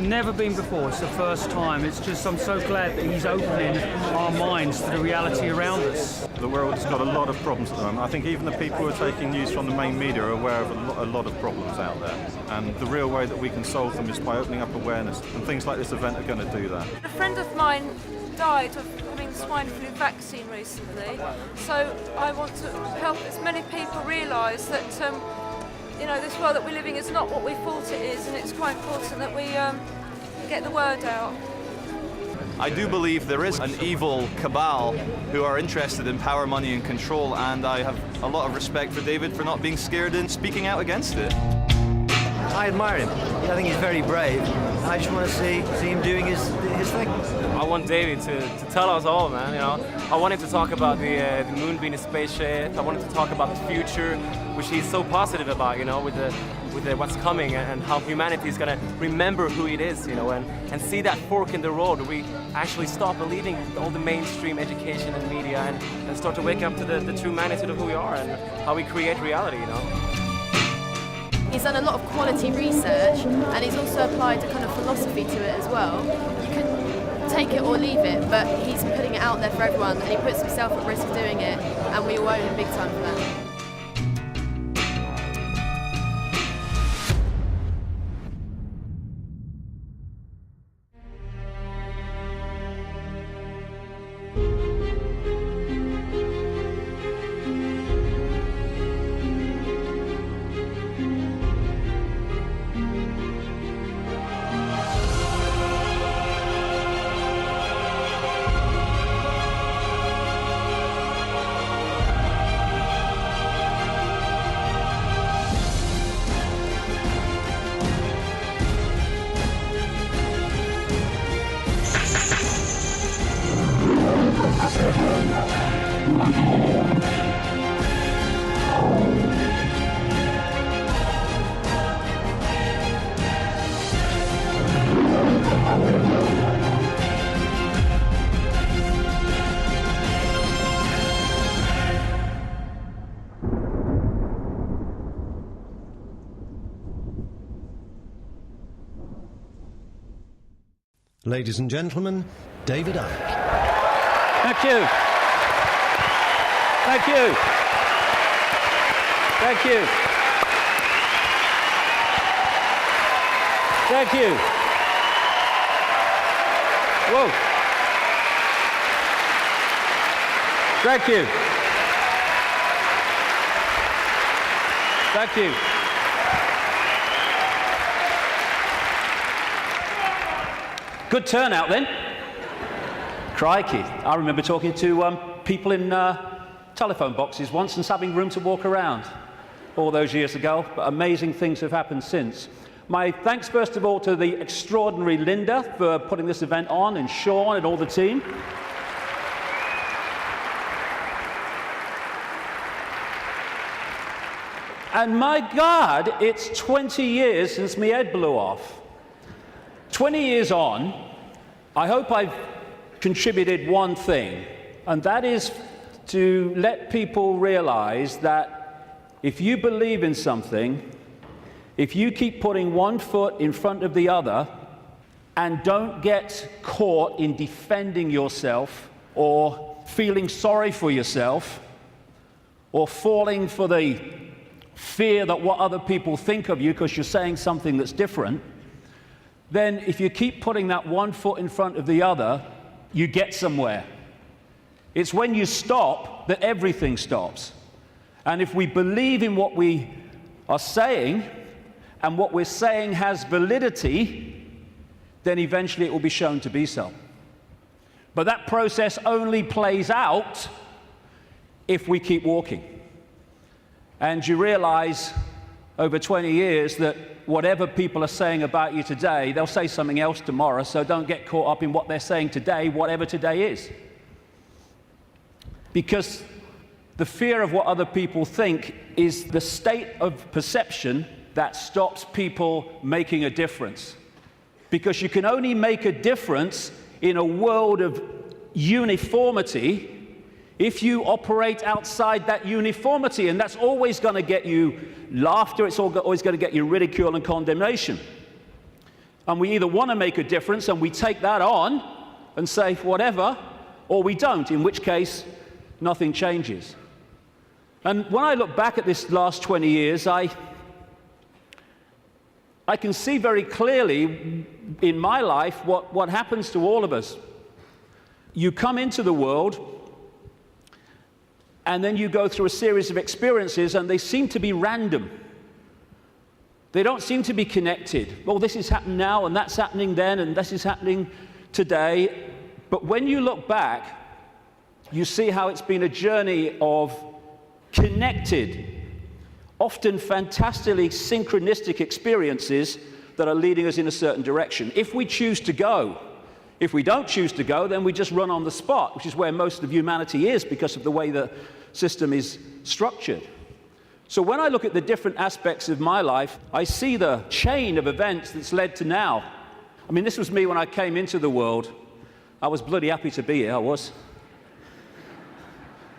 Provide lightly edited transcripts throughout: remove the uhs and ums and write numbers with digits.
never been before. It's the first time. It's just, I'm so glad that he's opening our minds to the reality around us. The world has got a lot of problems at the moment. I think even the people who are taking news from the main media are aware of a lot of problems out there. And the real way that we can solve them is by opening up awareness. And things like this event are going to do that. A friend of mine died of having the swine flu vaccine recently. So I want to help as many people realise that this world that we're living is not what we thought it is, and it's quite important that we get the word out. I do believe there is an evil cabal who are interested in power, money and control, and I have a lot of respect for David for not being scared and speaking out against it. I admire him. I think he's very brave. I just want to see him doing his thing. I want David to tell us all, man. I want him to talk about the moon being a spaceship. I want him to talk about the future, which he's so positive about. With what's coming and how humanity is going to remember who it is. And see that fork in the road where we actually stop believing all the mainstream education and media and start to wake up to the true magnitude of who we are and how we create reality. He's done a lot of quality research, and he's also applied a kind of philosophy to it as well. You can take it or leave it, but he's putting it out there for everyone, and he puts himself at risk doing it, and we all owe him big time for that. Ladies and gentlemen, David Icke. Thank you. Thank you. Thank you. Thank you. Whoa. Thank you. Thank you. Good turnout then. Crikey. I remember talking to people in telephone boxes once and having room to walk around all those years ago, but amazing things have happened since. My thanks first of all to the extraordinary Linda for putting this event on, and Sean and all the team. And my God, it's 20 years since my head blew off. 20 years on, I hope I've contributed one thing, and that is to let people realize that if you believe in something, if you keep putting one foot in front of the other and don't get caught in defending yourself or feeling sorry for yourself or falling for the fear that what other people think of you because you're saying something that's different, then if you keep putting that one foot in front of the other, you get somewhere. It's when you stop that everything stops. And if we believe in what we are saying, and what we're saying has validity, then eventually it will be shown to be so. But that process only plays out if we keep walking. And you realize over 20 years that whatever people are saying about you today, they'll say something else tomorrow, so don't get caught up in what they're saying today, whatever today is. Because the fear of what other people think is the state of perception that stops people making a difference. Because you can only make a difference in a world of uniformity if you operate outside that uniformity, and that's always going to get you laughter, it's always going to get you ridicule and condemnation. And we either want to make a difference and we take that on and say whatever, or we don't, in which case nothing changes. And when I look back at this last 20 years, I can see very clearly in my life what happens to all of us. You come into the world, and then you go through a series of experiences, and they seem to be random. They don't seem to be connected. Well, this is happening now, and that's happening then, and this is happening today. But when you look back, you see how it's been a journey of connected, often fantastically synchronistic experiences that are leading us in a certain direction. If we choose to go. If we don't choose to go, then we just run on the spot, which is where most of humanity is because of the way the system is structured. So when I look at the different aspects of my life, I see the chain of events that's led to now. I mean, this was me when I came into the world. I was bloody happy to be here, I was.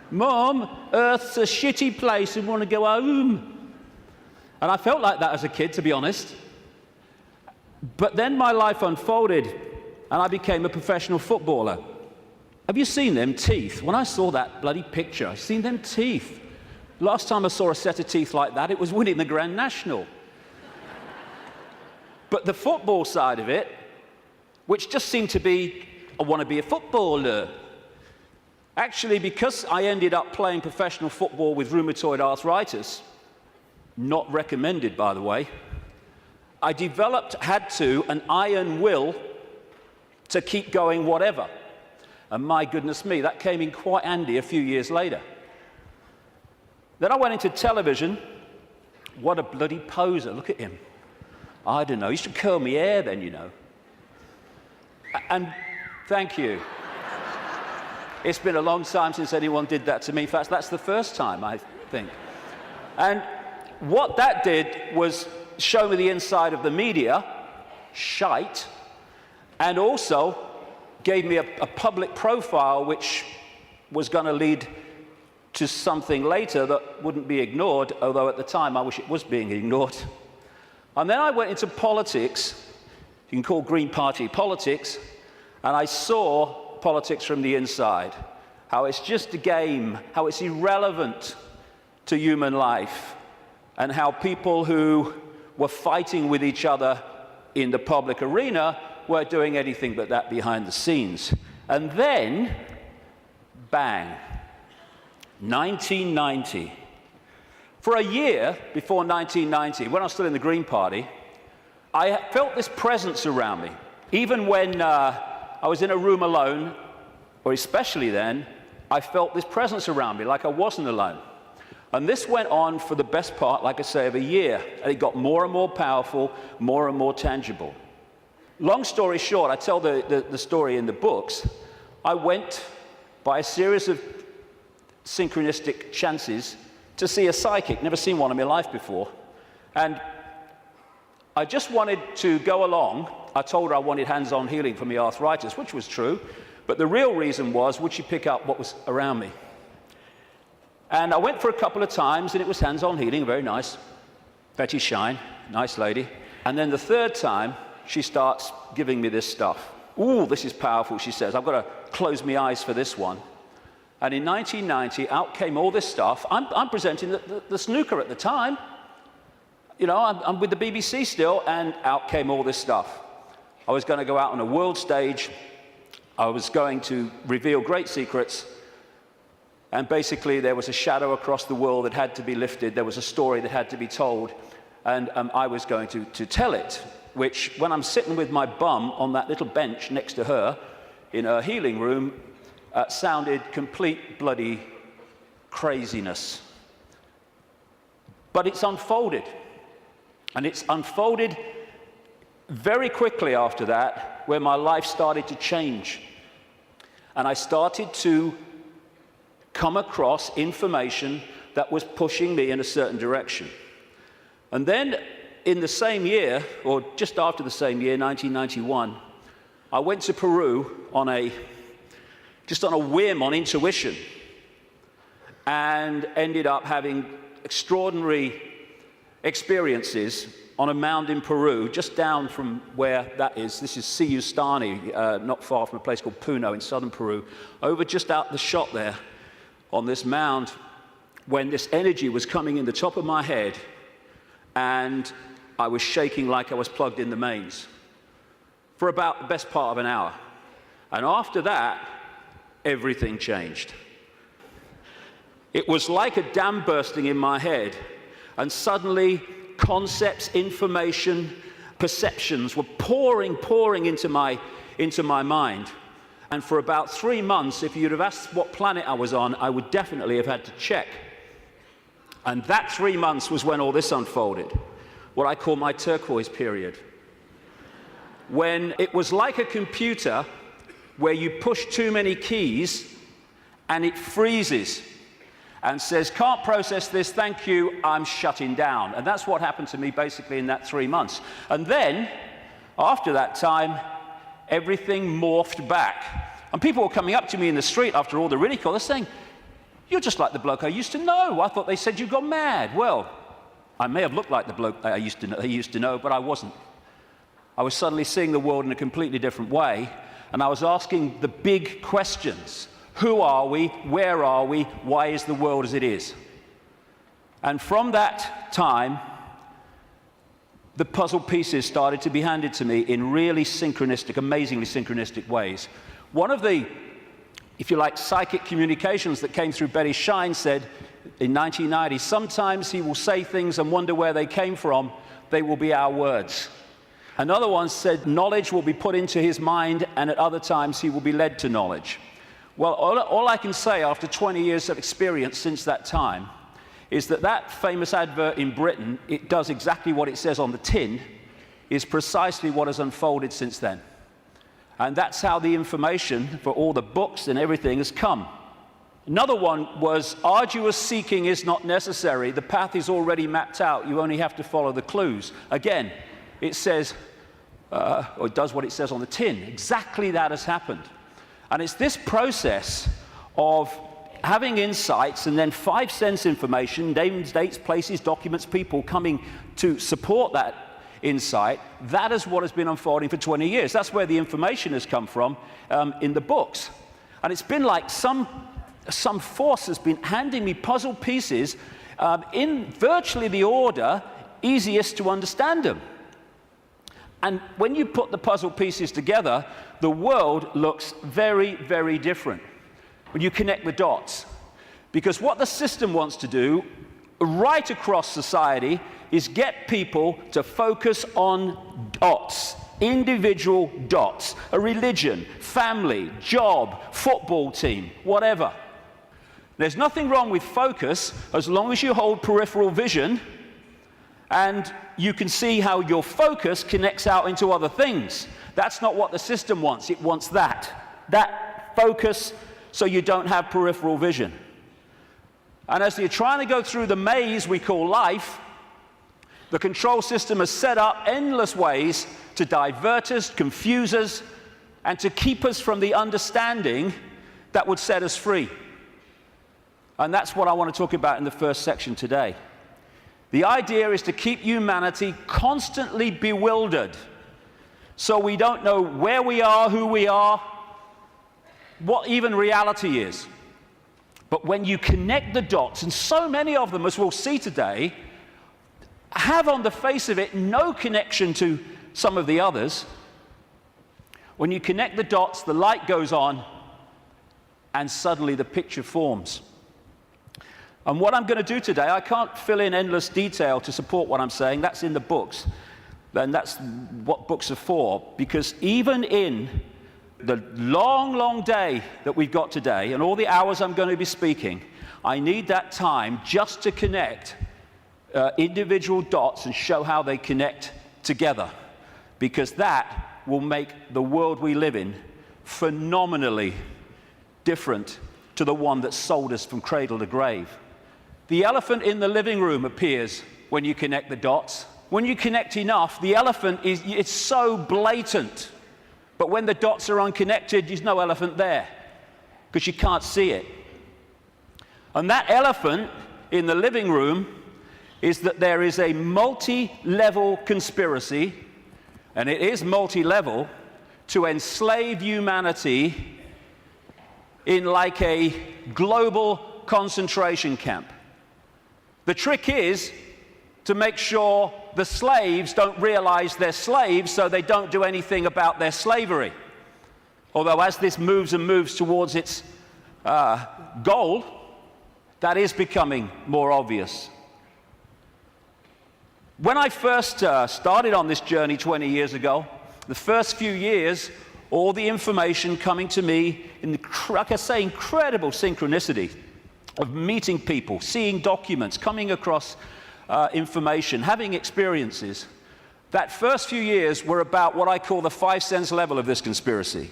Mom, Earth's a shitty place and want to go home. And I felt like that as a kid, to be honest. But then my life unfolded, and I became a professional footballer. Have you seen them teeth? When I saw that bloody picture, I've seen them teeth. Last time I saw a set of teeth like that, it was winning the Grand National. But the football side of it, which just seemed to be, I want to be a footballer. Actually, because I ended up playing professional football with rheumatoid arthritis, not recommended, by the way, I had an iron will to keep going whatever. And my goodness me, that came in quite handy a few years later. Then I went into television. What a bloody poser, look at him. I don't know, you should curl my hair then, you know. And thank you. It's been a long time since anyone did that to me. In fact, that's the first time, I think. And what that did was show me the inside of the media, shite, and also gave me a public profile which was going to lead to something later that wouldn't be ignored, although at the time I wish it was being ignored. And then I went into politics, you can call Green Party politics, and I saw politics from the inside, how it's just a game, how it's irrelevant to human life, and how people who were fighting with each other in the public arena were doing anything but that behind the scenes. And then, bang, 1990. For a year before 1990, when I was still in the Green Party, I felt this presence around me. Even when I was in a room alone, or especially then, I felt this presence around me, like I wasn't alone. And this went on for the best part, like I say, of a year. And it got more and more powerful, more and more tangible. Long story short, I tell the story in the books. I went by a series of synchronistic chances to see a psychic. Never seen one in my life before. And I just wanted to go along. I told her I wanted hands-on healing for my arthritis, which was true. But the real reason was, would she pick up what was around me? And I went for a couple of times, and it was hands-on healing, very nice. Betty Shine, nice lady. And then the third time, she starts giving me this stuff. Ooh, this is powerful, she says. I've got to close my eyes for this one. And in 1990, out came all this stuff. I'm presenting the snooker at the time. You know, I'm with the BBC still, and out came all this stuff. I was going to go out on a world stage. I was going to reveal great secrets. And basically, there was a shadow across the world that had to be lifted. There was a story that had to be told. And I was going to tell it, which, when I'm sitting with my bum on that little bench next to her in her healing room, sounded complete bloody craziness. But it's unfolded. And it's unfolded very quickly after that, where my life started to change. And I started to come across information that was pushing me in a certain direction. And then in the same year, or just after the same year, 1991, I went to Peru just on a whim, on intuition, and ended up having extraordinary experiences on a mound in Peru, just down from where that is. This is Siyustani, not far from a place called Puno in southern Peru. Over just out the shot there on this mound, when this energy was coming in the top of my head, and I was shaking like I was plugged in the mains for about the best part of an hour. And after that, everything changed. It was like a dam bursting in my head, and suddenly concepts, information, perceptions were pouring into my mind. And for about 3 months, if you'd have asked what planet I was on, I would definitely have had to check. And that 3 months was when all this unfolded, what I call my turquoise period. When it was like a computer where you push too many keys and it freezes and says, can't process this, thank you, I'm shutting down. And that's what happened to me basically in that 3 months. And then, after that time, everything morphed back. And people were coming up to me in the street after all the ridicule, they're saying, you're just like the bloke I used to know. I thought they said you got mad. Well, I may have looked like the bloke I used to know, but I wasn't. I was suddenly seeing the world in a completely different way, and I was asking the big questions. Who are we? Where are we? Why is the world as it is? And from that time, the puzzle pieces started to be handed to me in really synchronistic, amazingly synchronistic ways. One of the, if you like, psychic communications that came through Betty Shine said in 1990, sometimes he will say things and wonder where they came from. They will be our words. Another one said knowledge will be put into his mind, and at other times he will be led to knowledge. Well, all I can say after 20 years of experience since that time is that that famous advert in Britain, it does exactly what it says on the tin, is precisely what has unfolded since then. And that's how the information for all the books and everything has come. Another one was, arduous seeking is not necessary. The path is already mapped out. You only have to follow the clues. Again, it says, or it does what it says on the tin. Exactly that has happened. And it's this process of having insights and then 5 sense information, names, dates, places, documents, people coming to support that insight. That is what has been unfolding for 20 years. That's where the information has come from in the books. And it's been like some force has been handing me puzzle pieces in virtually the order easiest to understand them. And when you put the puzzle pieces together, the world looks very, very different when you connect the dots. Because what the system wants to do right across society is get people to focus on dots, individual dots, a religion, family, job, football team, whatever. There's nothing wrong with focus as long as you hold peripheral vision and you can see how your focus connects out into other things. That's not what the system wants. It wants that focus so you don't have peripheral vision. And as you're trying to go through the maze we call life, the control system has set up endless ways to divert us, confuse us, and to keep us from the understanding that would set us free. And that's what I want to talk about in the first section today. The idea is to keep humanity constantly bewildered, so we don't know where we are, who we are, what even reality is. But when you connect the dots, and so many of them, as we'll see today, have on the face of it no connection to some of the others, when you connect the dots, the light goes on, and suddenly the picture forms. And what I'm going to do today, I can't fill in endless detail to support what I'm saying. That's in the books. And that's what books are for. Because even in the long, long day that we've got today, and all the hours I'm going to be speaking, I need that time just to connect individual dots and show how they connect together. Because that will make the world we live in phenomenally different to the one that sold us from cradle to grave. The elephant in the living room appears when you connect the dots. When you connect enough, the elephant it's so blatant. But when the dots are unconnected, there's no elephant there because you can't see it. And that elephant in the living room is that there is a multi-level conspiracy, and it is multi-level, to enslave humanity in like a global concentration camp. The trick is to make sure the slaves don't realize they're slaves, so they don't do anything about their slavery. Although as this moves and moves towards its goal, that is becoming more obvious. When I first started on this journey 20 years ago, the first few years, all the information coming to me in, like I say, incredible synchronicity of meeting people, seeing documents, coming across information, having experiences. That first few years were about what I call the 5 sense level of this conspiracy.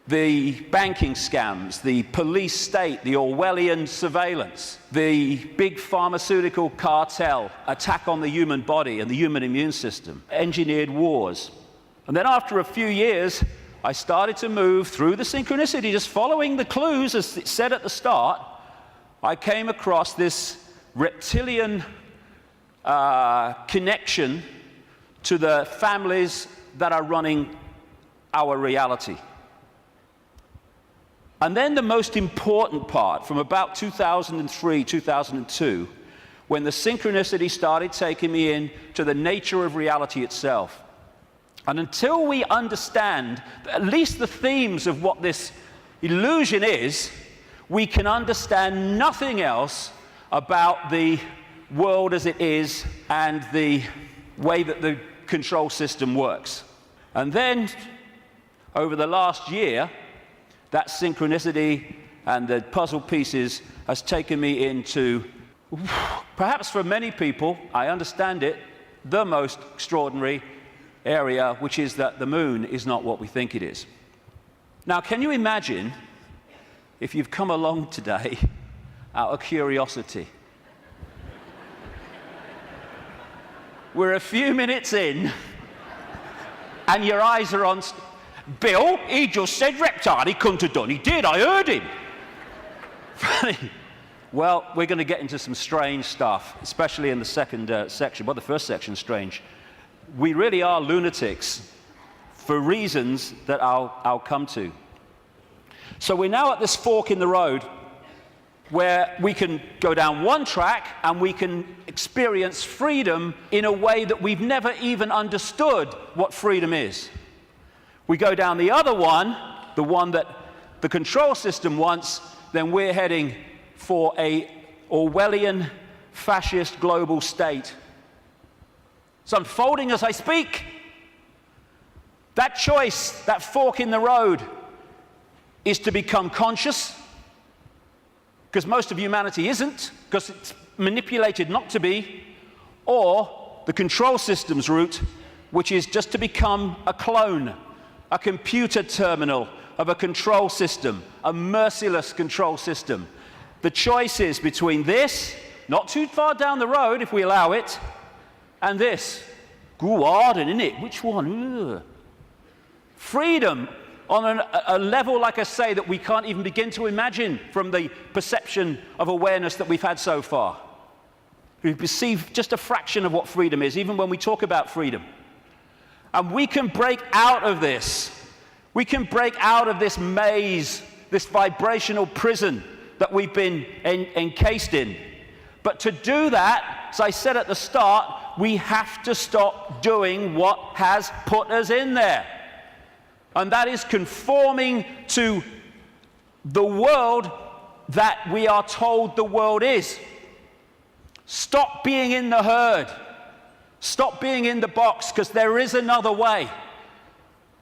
The banking scams, the police state, the Orwellian surveillance, the big pharmaceutical cartel attack on the human body and the human immune system, engineered wars. And then after a few years, I started to move through the synchronicity, just following the clues as it said at the start. I came across this reptilian connection to the families that are running our reality. And then the most important part, from about 2003, 2002, when the synchronicity started taking me in to the nature of reality itself. And until we understand at least the themes of what this illusion is, we can understand nothing else about the world as it is and the way that the control system works. And then, over the last year, that synchronicity and the puzzle pieces has taken me into, perhaps for many people, I understand it, the most extraordinary area, which is that the moon is not what we think it is. Now, can you imagine if you've come along today out of curiosity? We're a few minutes in, and your eyes are on Bill. He just said reptile. He couldn't have done. He did. I heard him. Well, we're going to get into some strange stuff, especially in the second section. Well, the first section's strange. We really are lunatics for reasons that I'll come to. So we're now at this fork in the road where we can go down one track and we can experience freedom in a way that we've never even understood what freedom is. We go down the other one, the one that the control system wants, then we're heading for a Orwellian fascist global state. It's unfolding as I speak. That choice, that fork in the road, is to become conscious, because most of humanity isn't, because it's manipulated not to be, or the control system's route, which is just to become a clone, a computer terminal of a control system, a merciless control system. The choice is between this, not too far down the road if we allow it, and this. Go hard, isn't it? Which one? Ugh. Freedom on a level, like I say, that we can't even begin to imagine from the perception of awareness that we've had so far. We perceive just a fraction of what freedom is, even when we talk about freedom. And we can break out of this. We can break out of this maze, this vibrational prison that we've been encased in. But to do that, as I said at the start, we have to stop doing what has put us in there. And that is conforming to the world that we are told the world is. Stop being in the herd. Stop being in the box, because there is another way.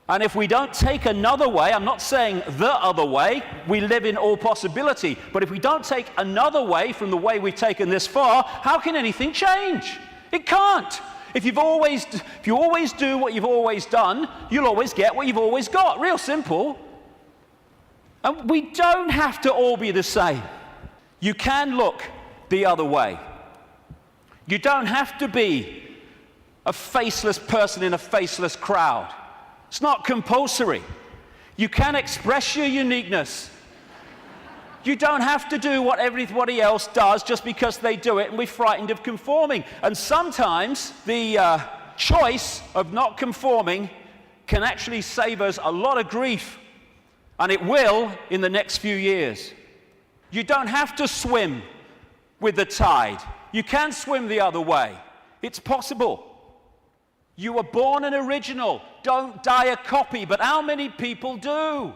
And if we don't take another way, I'm not saying the other way, we live in all possibility, but if we don't take another way from the way we've taken this far, how can anything change? It can't. If you always do what you've always done, you'll always get what you've always got. Real simple. And we don't have to all be the same. You can look the other way. You don't have to be a faceless person in a faceless crowd. It's not compulsory. You can express your uniqueness. You don't have to do what everybody else does just because they do it and we're frightened of conforming. And sometimes the choice of not conforming can actually save us a lot of grief. And it will in the next few years. You don't have to swim with the tide. You can swim the other way. It's possible. You were born an original. Don't die a copy. But how many people do?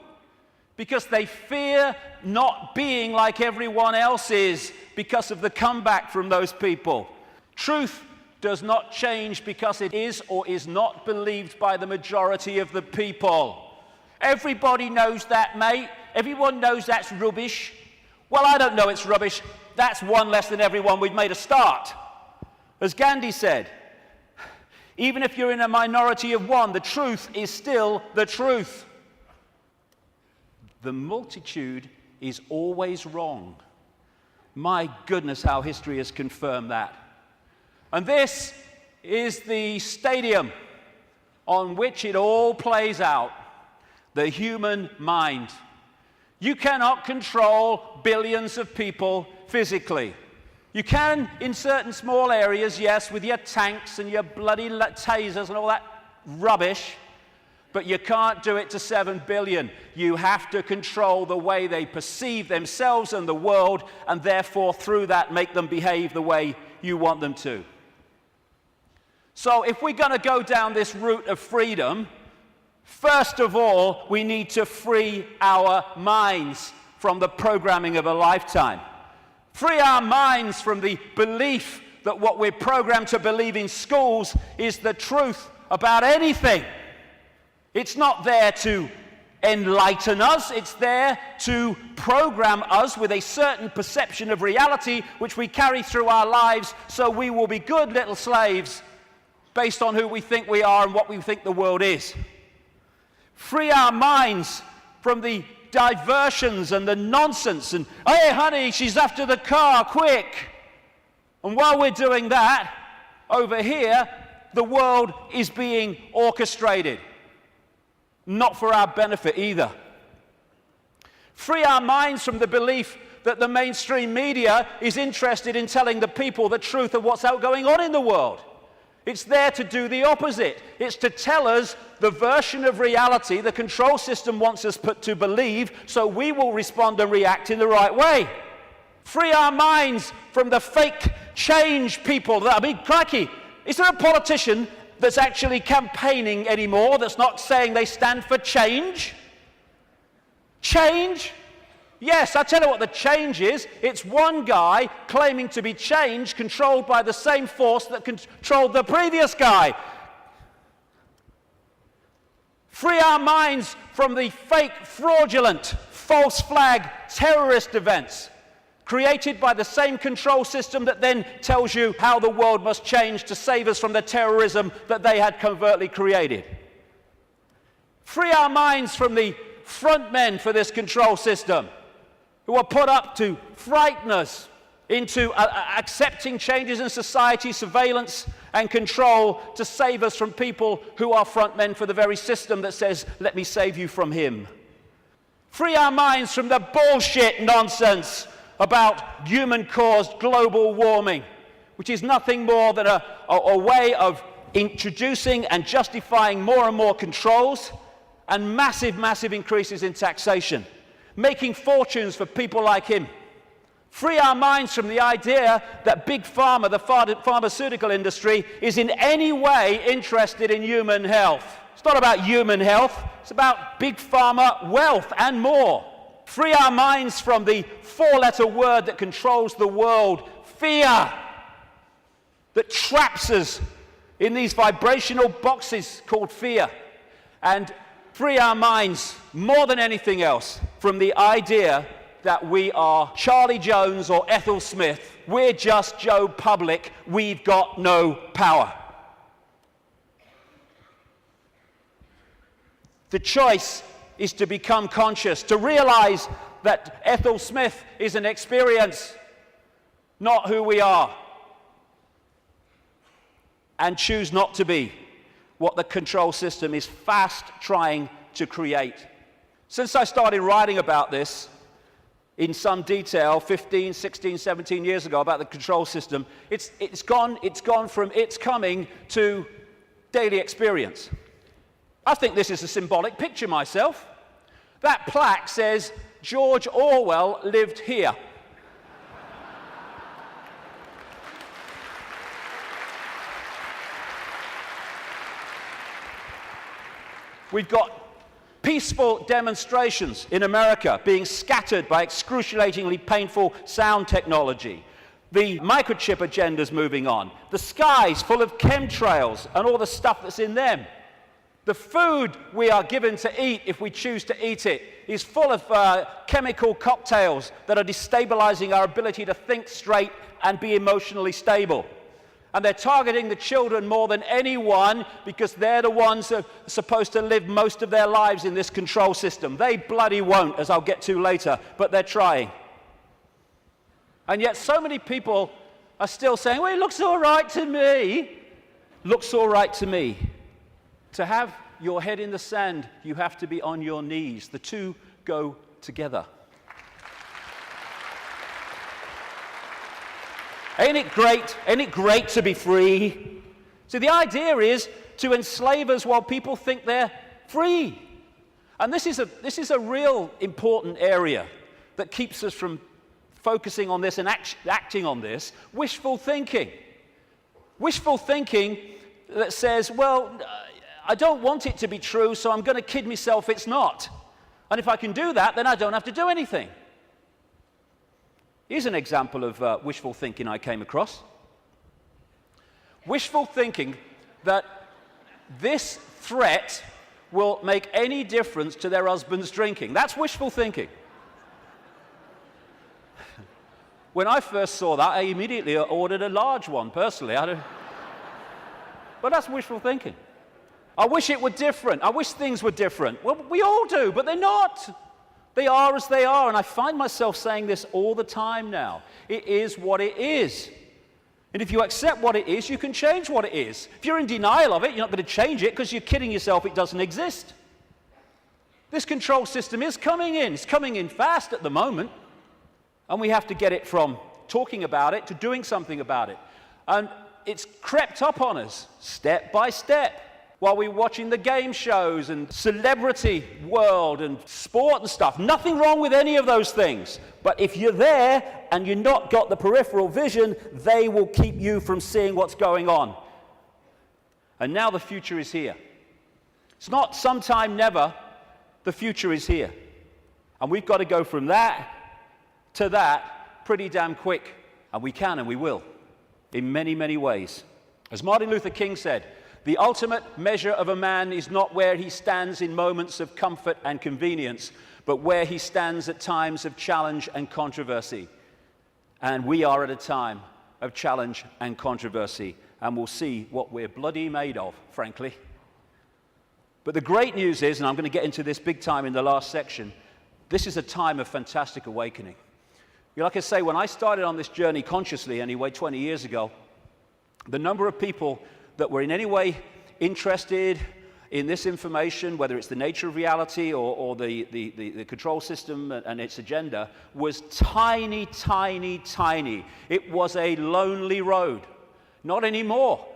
Because they fear not being like everyone else is because of the comeback from those people. Truth does not change because it is or is not believed by the majority of the people. Everybody knows that, mate. Everyone knows that's rubbish. Well, I don't know it's rubbish. That's one less than everyone. We've made a start. As Gandhi said, even if you're in a minority of one, the truth is still the truth. The multitude is always wrong. My goodness, how history has confirmed that. And this is the stadium on which it all plays out, the human mind. You cannot control billions of people physically. You can in certain small areas, yes, with your tanks and your bloody tasers and all that rubbish. But you can't do it to 7 billion. You have to control the way they perceive themselves and the world, and therefore through that make them behave the way you want them to. So if we're going to go down this route of freedom, first of all, we need to free our minds from the programming of a lifetime. Free our minds from the belief that what we're programmed to believe in schools is the truth about anything. It's not there to enlighten us. It's there to program us with a certain perception of reality which we carry through our lives so we will be good little slaves based on who we think we are and what we think the world is. Free our minds from the diversions and the nonsense and, hey, honey, she's after the car, quick. And while we're doing that, over here, the world is being orchestrated. Not for our benefit either. Free our minds from the belief that the mainstream media is interested in telling the people the truth of what's going on in the world. It's there to do the opposite. It's to tell us the version of reality the control system wants us to believe, so we will respond and react in the right way. Free our minds from the fake change people. Crikey, is there a politician that's actually campaigning anymore that's not saying they stand for change? Change? Yes, I'll tell you what the change is. It's one guy claiming to be change controlled by the same force that controlled the previous guy. Free our minds from the fake, fraudulent, false flag terrorist events created by the same control system that then tells you how the world must change to save us from the terrorism that they had covertly created. Free our minds from the front men for this control system who are put up to frighten us into accepting changes in society, surveillance and control to save us from people who are front men for the very system that says, let me save you from him. Free our minds from the bullshit nonsense about human-caused global warming, which is nothing more than a way of introducing and justifying more and more controls and massive, massive increases in taxation, making fortunes for people like him. Free our minds from the idea that Big Pharma, the pharmaceutical industry, is in any way interested in human health. It's not about human health, it's about Big Pharma wealth and more. Free our minds from the four-letter word that controls the world, fear, that traps us in these vibrational boxes called fear. And free our minds, more than anything else, from the idea that we are Charlie Jones or Ethel Smith. We're just Joe Public. We've got no power. The choice is to become conscious, to realize that Ethel Smith is an experience, not who we are, and choose not to be what the control system is fast trying to create. Since I started writing about this, in some detail 15, 16, 17 years ago about the control system. It's gone from its coming to daily experience. I think this is a symbolic picture myself. That plaque says, George Orwell lived here. We've got peaceful demonstrations in America being scattered by excruciatingly painful sound technology. The microchip agenda's moving on. The sky's full of chemtrails and all the stuff that's in them. The food we are given to eat, if we choose to eat it, is full of chemical cocktails that are destabilizing our ability to think straight and be emotionally stable. And they're targeting the children more than anyone because they're the ones that are supposed to live most of their lives in this control system. They bloody won't, as I'll get to later, but they're trying. And yet so many people are still saying, well, it looks all right to me. Looks all right to me. To have your head in the sand, you have to be on your knees. The two go together. Ain't it great? Ain't it great to be free? So the idea is to enslave us while people think they're free. And this is a real important area that keeps us from focusing on this and acting on this. Wishful thinking. Wishful thinking that says, well, I don't want it to be true, so I'm going to kid myself it's not. And if I can do that, then I don't have to do anything. Here's an example of wishful thinking I came across. Wishful thinking that this threat will make any difference to their husband's drinking. That's wishful thinking. When I first saw that, I immediately ordered a large one, personally. But that's wishful thinking. I wish it were different. I wish things were different. Well, we all do, but they're not. They are as they are, and I find myself saying this all the time now. It is what it is. And if you accept what it is, you can change what it is. If you're in denial of it, you're not going to change it because you're kidding yourself it doesn't exist. This control system is coming in. It's coming in fast at the moment, and we have to get it from talking about it to doing something about it. And it's crept up on us step by step. While we're watching the game shows and celebrity world and sport and stuff. Nothing wrong with any of those things. But if you're there and you've not got the peripheral vision, they will keep you from seeing what's going on. And now the future is here. It's not sometime never. The future is here. And we've got to go from that to that pretty damn quick. And we can and we will. In many, many ways. As Martin Luther King said, the ultimate measure of a man is not where he stands in moments of comfort and convenience, but where he stands at times of challenge and controversy. And we are at a time of challenge and controversy, and we'll see what we're bloody made of, frankly. But the great news is, and I'm going to get into this big time in the last section, this is a time of fantastic awakening. Like I say, when I started on this journey consciously, anyway, 20 years ago, the number of people that were in any way interested in this information, whether it's the nature of reality or the control system and its agenda, was tiny, tiny, tiny. It was a lonely road. Not anymore.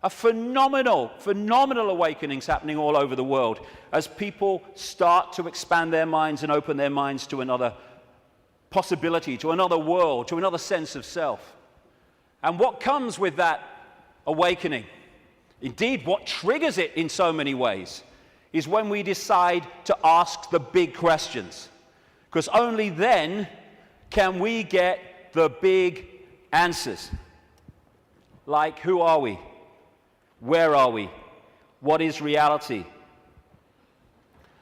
A phenomenal awakenings happening all over the world as people start to expand their minds and open their minds to another possibility, to another world, to another sense of self. And what comes with that awakening, indeed what triggers it in so many ways, is when we decide to ask the big questions. Because only then can we get the big answers. Like, who are we? Where are we? What is reality?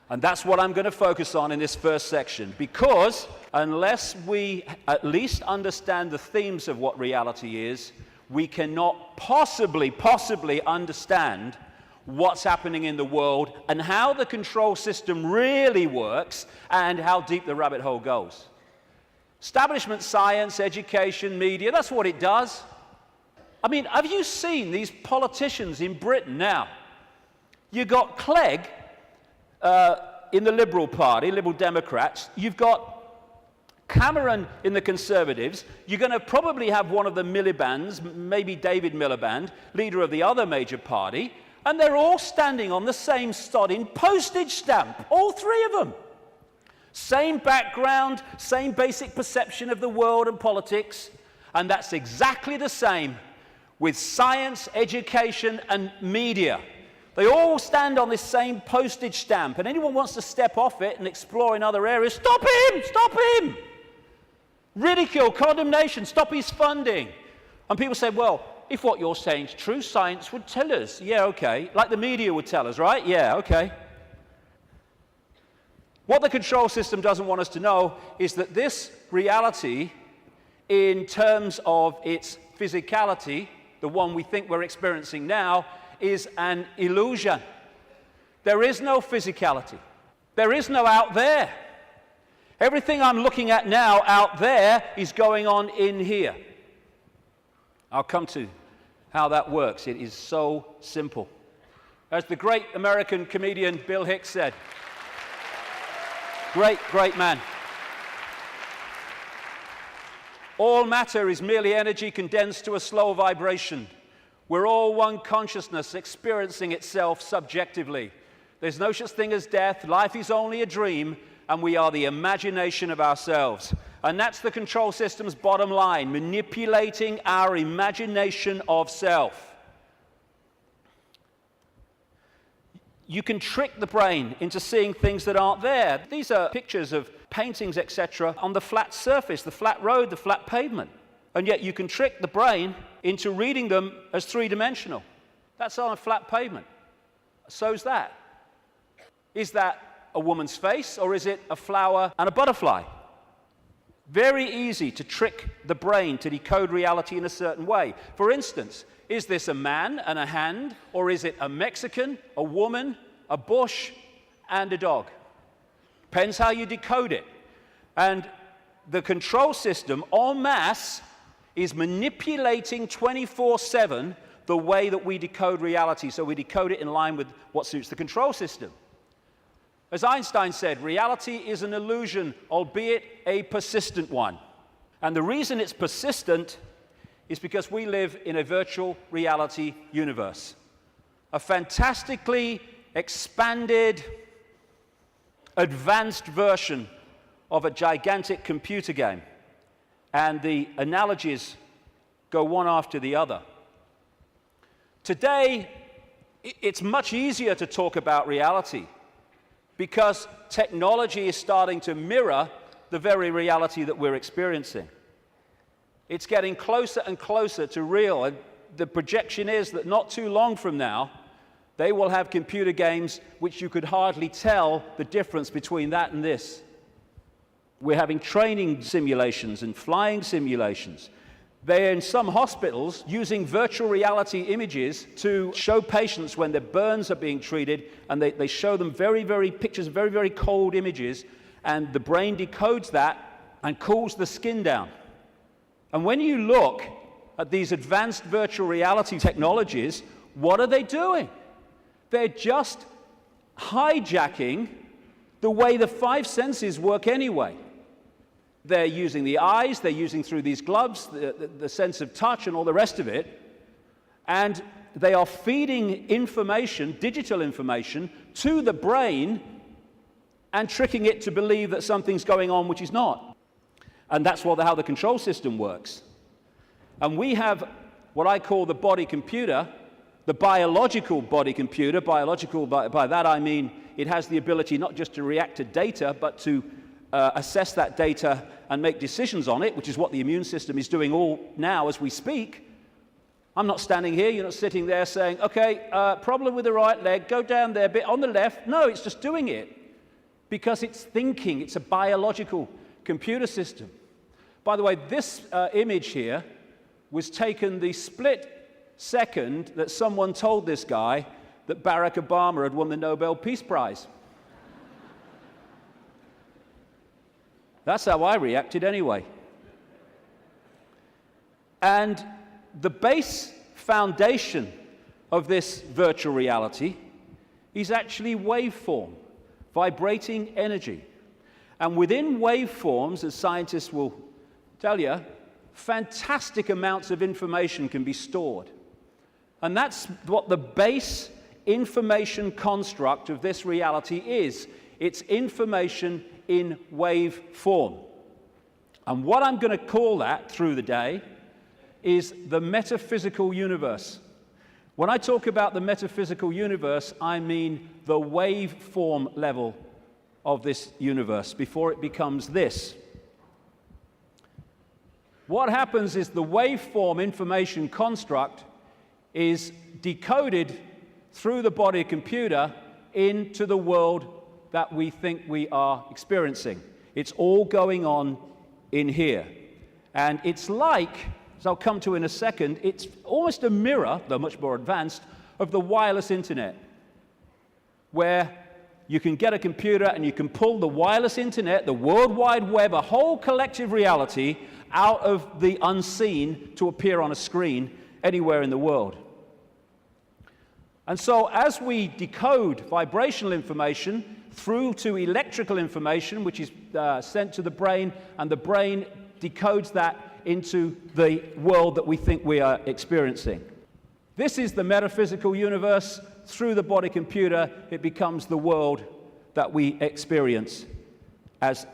And that's what I'm going to focus on in this first section, because unless we at least understand the themes of what reality is, we cannot possibly understand what's happening in the world and how the control system really works and how deep the rabbit hole goes. Establishment science, education, media, that's what it does. I mean, have you seen these politicians in Britain now? You got Clegg in the Liberal Party, Liberal Democrats. You've got Cameron in the Conservatives, you're going to probably have one of the Miliband's, maybe David Miliband, leader of the other major party, and they're all standing on the same sodding postage stamp, all three of them. Same background, same basic perception of the world and politics, and that's exactly the same with science, education, and media. They all stand on this same postage stamp, and anyone wants to step off it and explore in other areas, stop him! Stop him! Ridicule, condemnation, stop his funding. And people say, well, if what you're saying is true, science would tell us. Yeah, okay. Like the media would tell us, right? Yeah, okay. What the control system doesn't want us to know is that this reality, in terms of its physicality, the one we think we're experiencing now, is an illusion. There is no physicality. There is no out there. Everything I'm looking at now out there is going on in here. I'll come to how that works. It is so simple. As the great American comedian Bill Hicks said, great man. All matter is merely energy condensed to a slow vibration. We're all one consciousness experiencing itself subjectively. There's no such thing as death. Life is only a dream, and we are the imagination of ourselves. And that's the control system's bottom line, manipulating our imagination of self. You can trick the brain into seeing things that aren't there. These are pictures of paintings, etc., on the flat surface, the flat road, the flat pavement. And yet you can trick the brain into reading them as three-dimensional. That's on a flat pavement. So's that. Is that a woman's face, or is it a flower and a butterfly? Very easy to trick the brain to decode reality in a certain way. For instance, is this a man and a hand, or is it a Mexican, a woman, a bush, and a dog? Depends how you decode it. And the control system, en masse, is manipulating 24/7 the way that we decode reality. So we decode it in line with what suits the control system. As Einstein said, reality is an illusion, albeit a persistent one. And the reason it's persistent is because we live in a virtual reality universe. A fantastically expanded, advanced version of a gigantic computer game. And the analogies go one after the other. Today, it's much easier to talk about reality because technology is starting to mirror the very reality that we're experiencing. It's getting closer and closer to real, and the projection is that not too long from now, they will have computer games which you could hardly tell the difference between that and this. We're having training simulations and flying simulations. They're in some hospitals using virtual reality images to show patients when their burns are being treated, and they show them very pictures, very cold images, and the brain decodes that and cools the skin down. And when you look at these advanced virtual reality technologies, what are they doing? They're just hijacking the way the five senses work anyway. They're using the eyes, they're using through these gloves, the sense of touch and all the rest of it, and they are feeding information, digital information, to the brain and tricking it to believe that something's going on which is not. And that's how the control system works. And we have what I call the body computer, the biological body computer. Biological, by that I mean it has the ability not just to react to data, but to assess that data and make decisions on it, which is what the immune system is doing all now as we speak. I'm not standing here, you're not sitting there saying, okay, problem with the right leg, go down there a bit on the left. No, it's just doing it because it's thinking. It's a biological computer system. By the way, this image here was taken the split second that someone told this guy that Barack Obama had won the Nobel Peace Prize. That's how I reacted anyway. And the base foundation of this virtual reality is actually waveform, vibrating energy. And within waveforms, as scientists will tell you, fantastic amounts of information can be stored. And that's what the base information construct of this reality is. It's information in wave form. And what I'm going to call that through the day is the metaphysical universe. When I talk about the metaphysical universe, I mean the waveform level of this universe before it becomes this. What happens is the waveform information construct is decoded through the body computer into the world that we think we are experiencing. It's all going on in here. And it's like, as I'll come to in a second, it's almost a mirror, though much more advanced, of the wireless internet, where you can get a computer and you can pull the wireless internet, the World Wide Web, a whole collective reality out of the unseen to appear on a screen anywhere in the world. And so as we decode vibrational information through to electrical information, which is sent to the brain, and the brain decodes that into the world that we think we are experiencing. This is the metaphysical universe. Through the body computer, it becomes the world that we experience as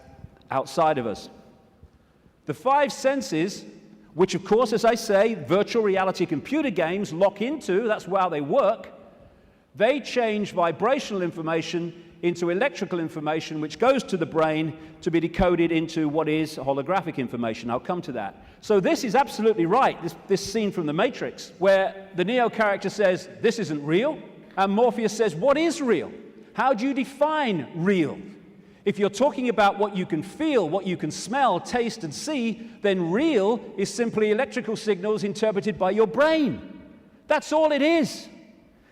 outside of us. The five senses, which of course, as I say, virtual reality computer games lock into, that's how they work, they change vibrational information into electrical information, which goes to the brain to be decoded into what is holographic information. I'll come to that. So this is absolutely right, this scene from The Matrix, where the Neo character says, this isn't real, and Morpheus says, what is real? How do you define real? If you're talking about what you can feel, what you can smell, taste, and see, then real is simply electrical signals interpreted by your brain. That's all it is.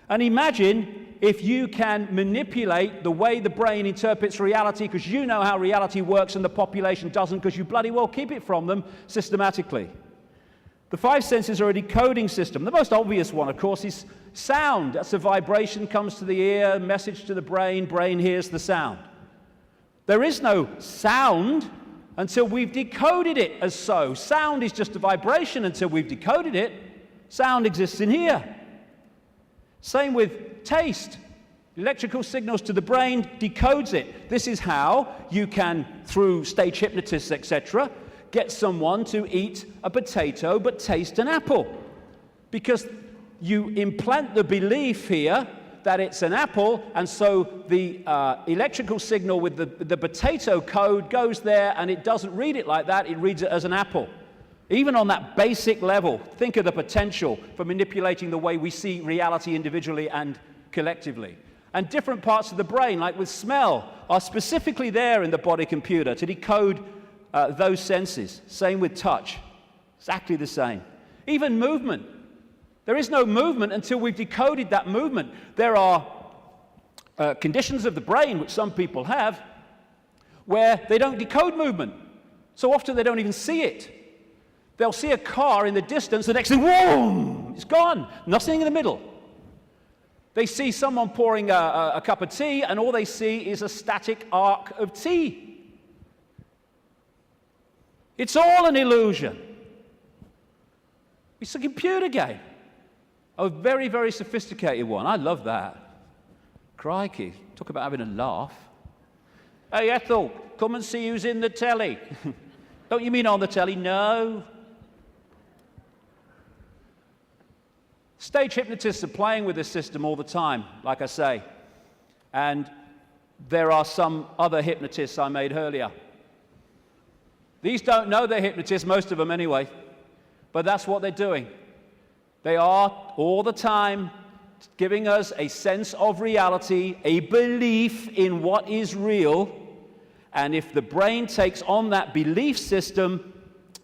And imagine if you can manipulate the way the brain interprets reality, because you know how reality works and the population doesn't, because you bloody well keep it from them systematically. The five senses are a decoding system. The most obvious one, of course, is sound. That's a vibration, comes to the ear, message to the brain, brain hears the sound. There is no sound until we've decoded it as so. Sound is just a vibration until we've decoded it. Sound exists in here. Same with taste. Electrical signals to the brain decodes it. This is how you can, through stage hypnotists, etc., get someone to eat a potato but taste an apple. Because you implant the belief here that it's an apple, and so the electrical signal with the potato code goes there, and it doesn't read it like that, it reads it as an apple. Even on that basic level, think of the potential for manipulating the way we see reality individually and collectively. And different parts of the brain, like with smell, are specifically there in the body computer to decode those senses. Same with touch, exactly the same. Even movement. There is no movement until we've decoded that movement. There are conditions of the brain, which some people have, where they don't decode movement. So often they don't even see it. They'll see a car in the distance, the next thing, whoa, it's gone. Nothing in the middle. They see someone pouring a cup of tea, and all they see is a static arc of tea. It's all an illusion. It's a computer game. A very, very sophisticated one. I love that. Crikey, talk about having a laugh. Hey, Ethel, come and see who's in the telly. Don't you mean on the telly? No. Stage hypnotists are playing with this system all the time, like I say. And there are some other hypnotists I made earlier. These don't know they're hypnotists, most of them anyway. But that's what they're doing. They are all the time giving us a sense of reality, a belief in what is real. And if the brain takes on that belief system,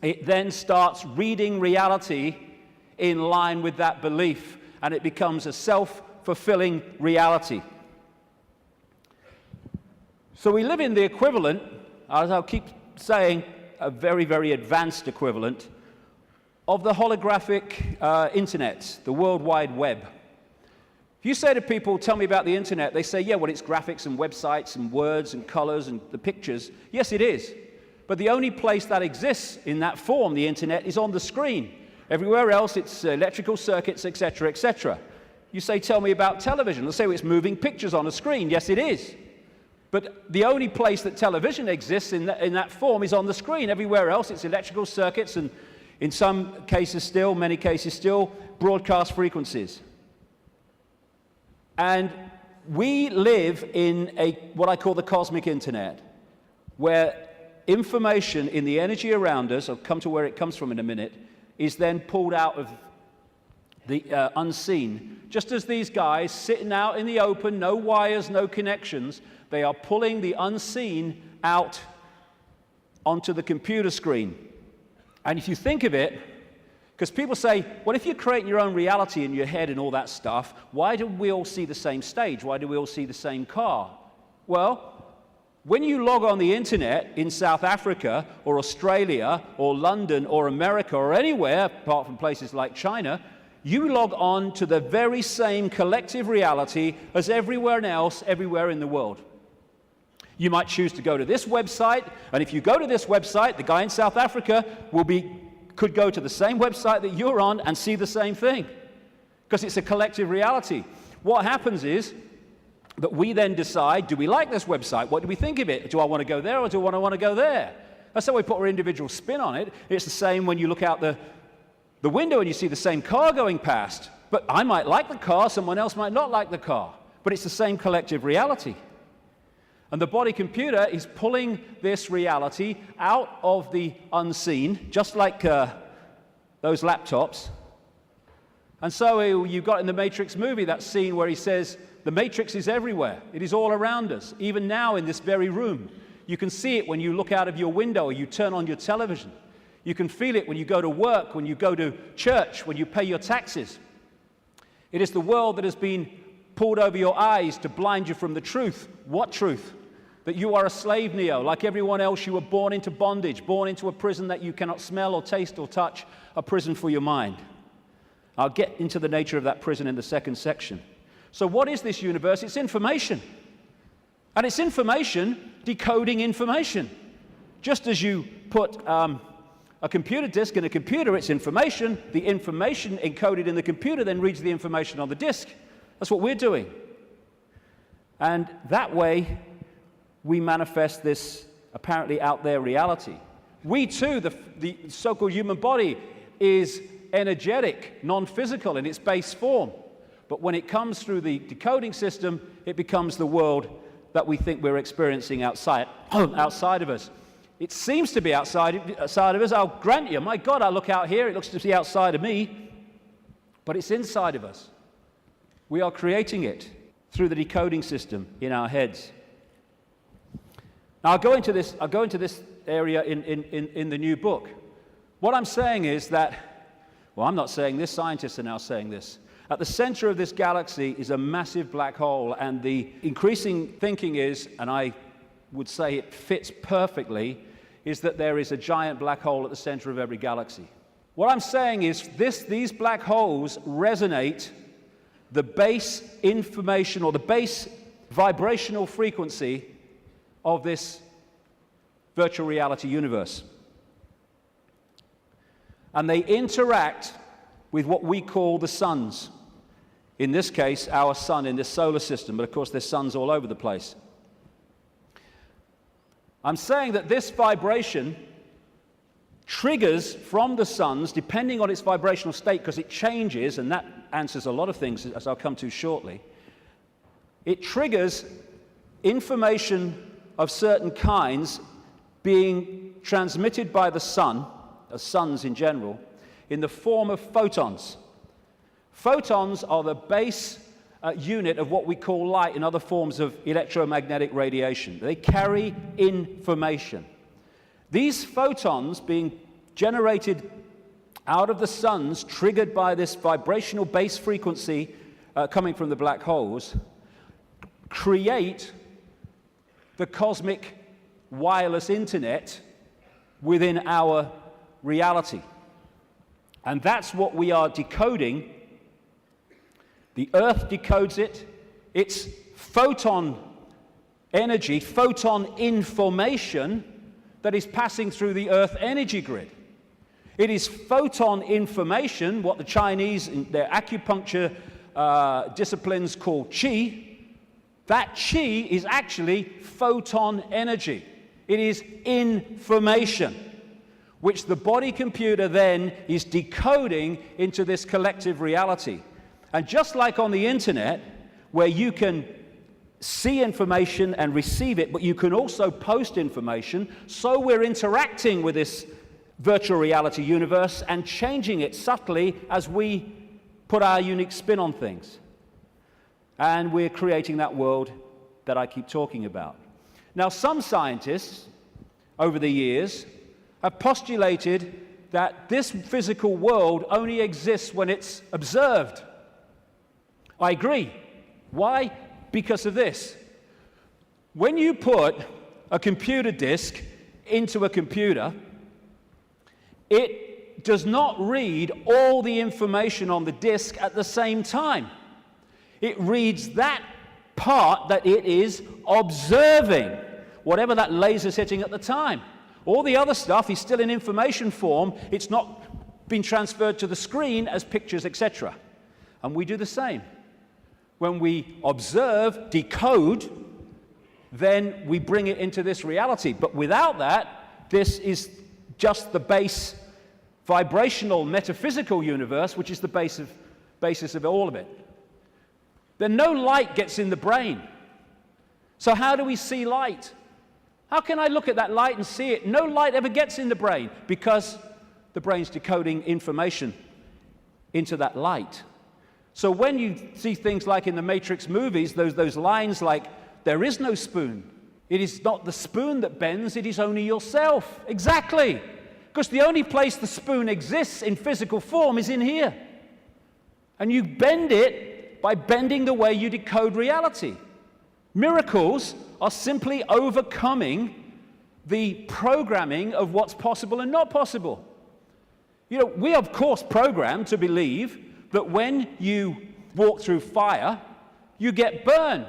it then starts reading reality in line with that belief, and it becomes a self-fulfilling reality. So we live in the equivalent, as I'll keep saying, a very, very advanced equivalent of the holographic internet, the World Wide Web. If you say to people, tell me about the internet, they say, yeah, well, it's graphics and websites and words and colors and the pictures. Yes, it is. But the only place that exists in that form, the internet, is on the screen. Everywhere else, it's electrical circuits, etc., etc. You say, tell me about television. They'll say, well, it's moving pictures on a screen. Yes, it is. But the only place that television exists in that form is on the screen. Everywhere else, it's electrical circuits and, in some cases still, many cases still, broadcast frequencies. And we live in what I call the cosmic internet, where information in the energy around us, I'll come to where it comes from in a minute, is then pulled out of the unseen. Just as these guys sitting out in the open, no wires, no connections, they are pulling the unseen out onto the computer screen. And if you think of it, because people say, well, if you're creating your own reality in your head and all that stuff, why do we all see the same stage? Why do we all see the same car? Well, when you log on the internet in South Africa or Australia or London or America or anywhere, apart from places like China, you log on to the very same collective reality as everywhere else, everywhere in the world. You might choose to go to this website, and if you go to this website, the guy in South Africa could go to the same website that you're on and see the same thing, because it's a collective reality. What happens is that we then decide, do we like this website? What do we think of it? Do I want to go there or do I want to go there? That's how we put our individual spin on it. It's the same when you look out the window and you see the same car going past. But I might like the car, someone else might not like the car. But it's the same collective reality. And the body computer is pulling this reality out of the unseen, just like those laptops. And so you got in the Matrix movie that scene where he says, the Matrix is everywhere. It is all around us, even now in this very room. You can see it when you look out of your window or you turn on your television. You can feel it when you go to work, when you go to church, when you pay your taxes. It is the world that has been pulled over your eyes to blind you from the truth. What truth? That you are a slave, Neo. Like everyone else, you were born into bondage, born into a prison that you cannot smell or taste or touch, a prison for your mind. I'll get into the nature of that prison in the second section. So what is this universe? It's information. And it's information decoding information. Just as you put a computer disk in a computer, it's information. The information encoded in the computer then reads the information on the disk. That's what we're doing. And that way, we manifest this apparently out there reality. We too, the so-called human body, is energetic, non-physical in its base form. But when it comes through the decoding system, it becomes the world that we think we're experiencing outside of us. It seems to be outside of us. I'll grant you, my God, I look out here, it looks to be outside of me, but it's inside of us. We are creating it through the decoding system in our heads. Now, I'll go into this area in the new book. What I'm saying is that, well, I'm not saying this, scientists are now saying this. At the center of this galaxy is a massive black hole, and the increasing thinking is, and I would say it fits perfectly, is that there is a giant black hole at the center of every galaxy. What I'm saying is these black holes resonate the base information or the base vibrational frequency of this virtual reality universe. And they interact with what we call the suns. In this case, our sun in this solar system, but of course there's suns all over the place. I'm saying that this vibration triggers from the suns, depending on its vibrational state, because it changes, and that answers a lot of things, as I'll come to shortly. It triggers information of certain kinds being transmitted by the sun, suns in general, in the form of photons. Photons are the base unit of what we call light and other forms of electromagnetic radiation. They carry information. These photons being generated out of the suns, triggered by this vibrational base frequency coming from the black holes, create the cosmic wireless internet within our reality. And that's what we are decoding. The Earth decodes it. It's photon energy, photon information that is passing through the Earth energy grid. It is photon information, what the Chinese in their acupuncture disciplines call qi. That qi is actually photon energy. It is information, which the body computer then is decoding into this collective reality. And just like on the internet, where you can see information and receive it, but you can also post information, so we're interacting with this virtual reality universe and changing it subtly as we put our unique spin on things. And we're creating that world that I keep talking about. Now, some scientists over the years have postulated that this physical world only exists when it's observed. I agree. Why? Because of this. When you put a computer disk into a computer, it does not read all the information on the disk at the same time. It reads that part that it is observing, whatever that laser's hitting at the time. All the other stuff is still in information form. It's not been transferred to the screen as pictures, etc. And we do the same. When we observe, decode, then we bring it into this reality. But without that, this is just the base vibrational metaphysical universe, which is the basis of all of it. Then no light gets in the brain. So how do we see light? How can I look at that light and see it? No light ever gets in the brain because the brain's decoding information into that light. So when you see things like in the Matrix movies, those lines like, there is no spoon. It is not the spoon that bends, it is only yourself. Exactly. Because the only place the spoon exists in physical form is in here. And you bend it by bending the way you decode reality. Miracles are simply overcoming the programming of what's possible and not possible. You know, we are, of course, programmed to believe that when you walk through fire, you get burned.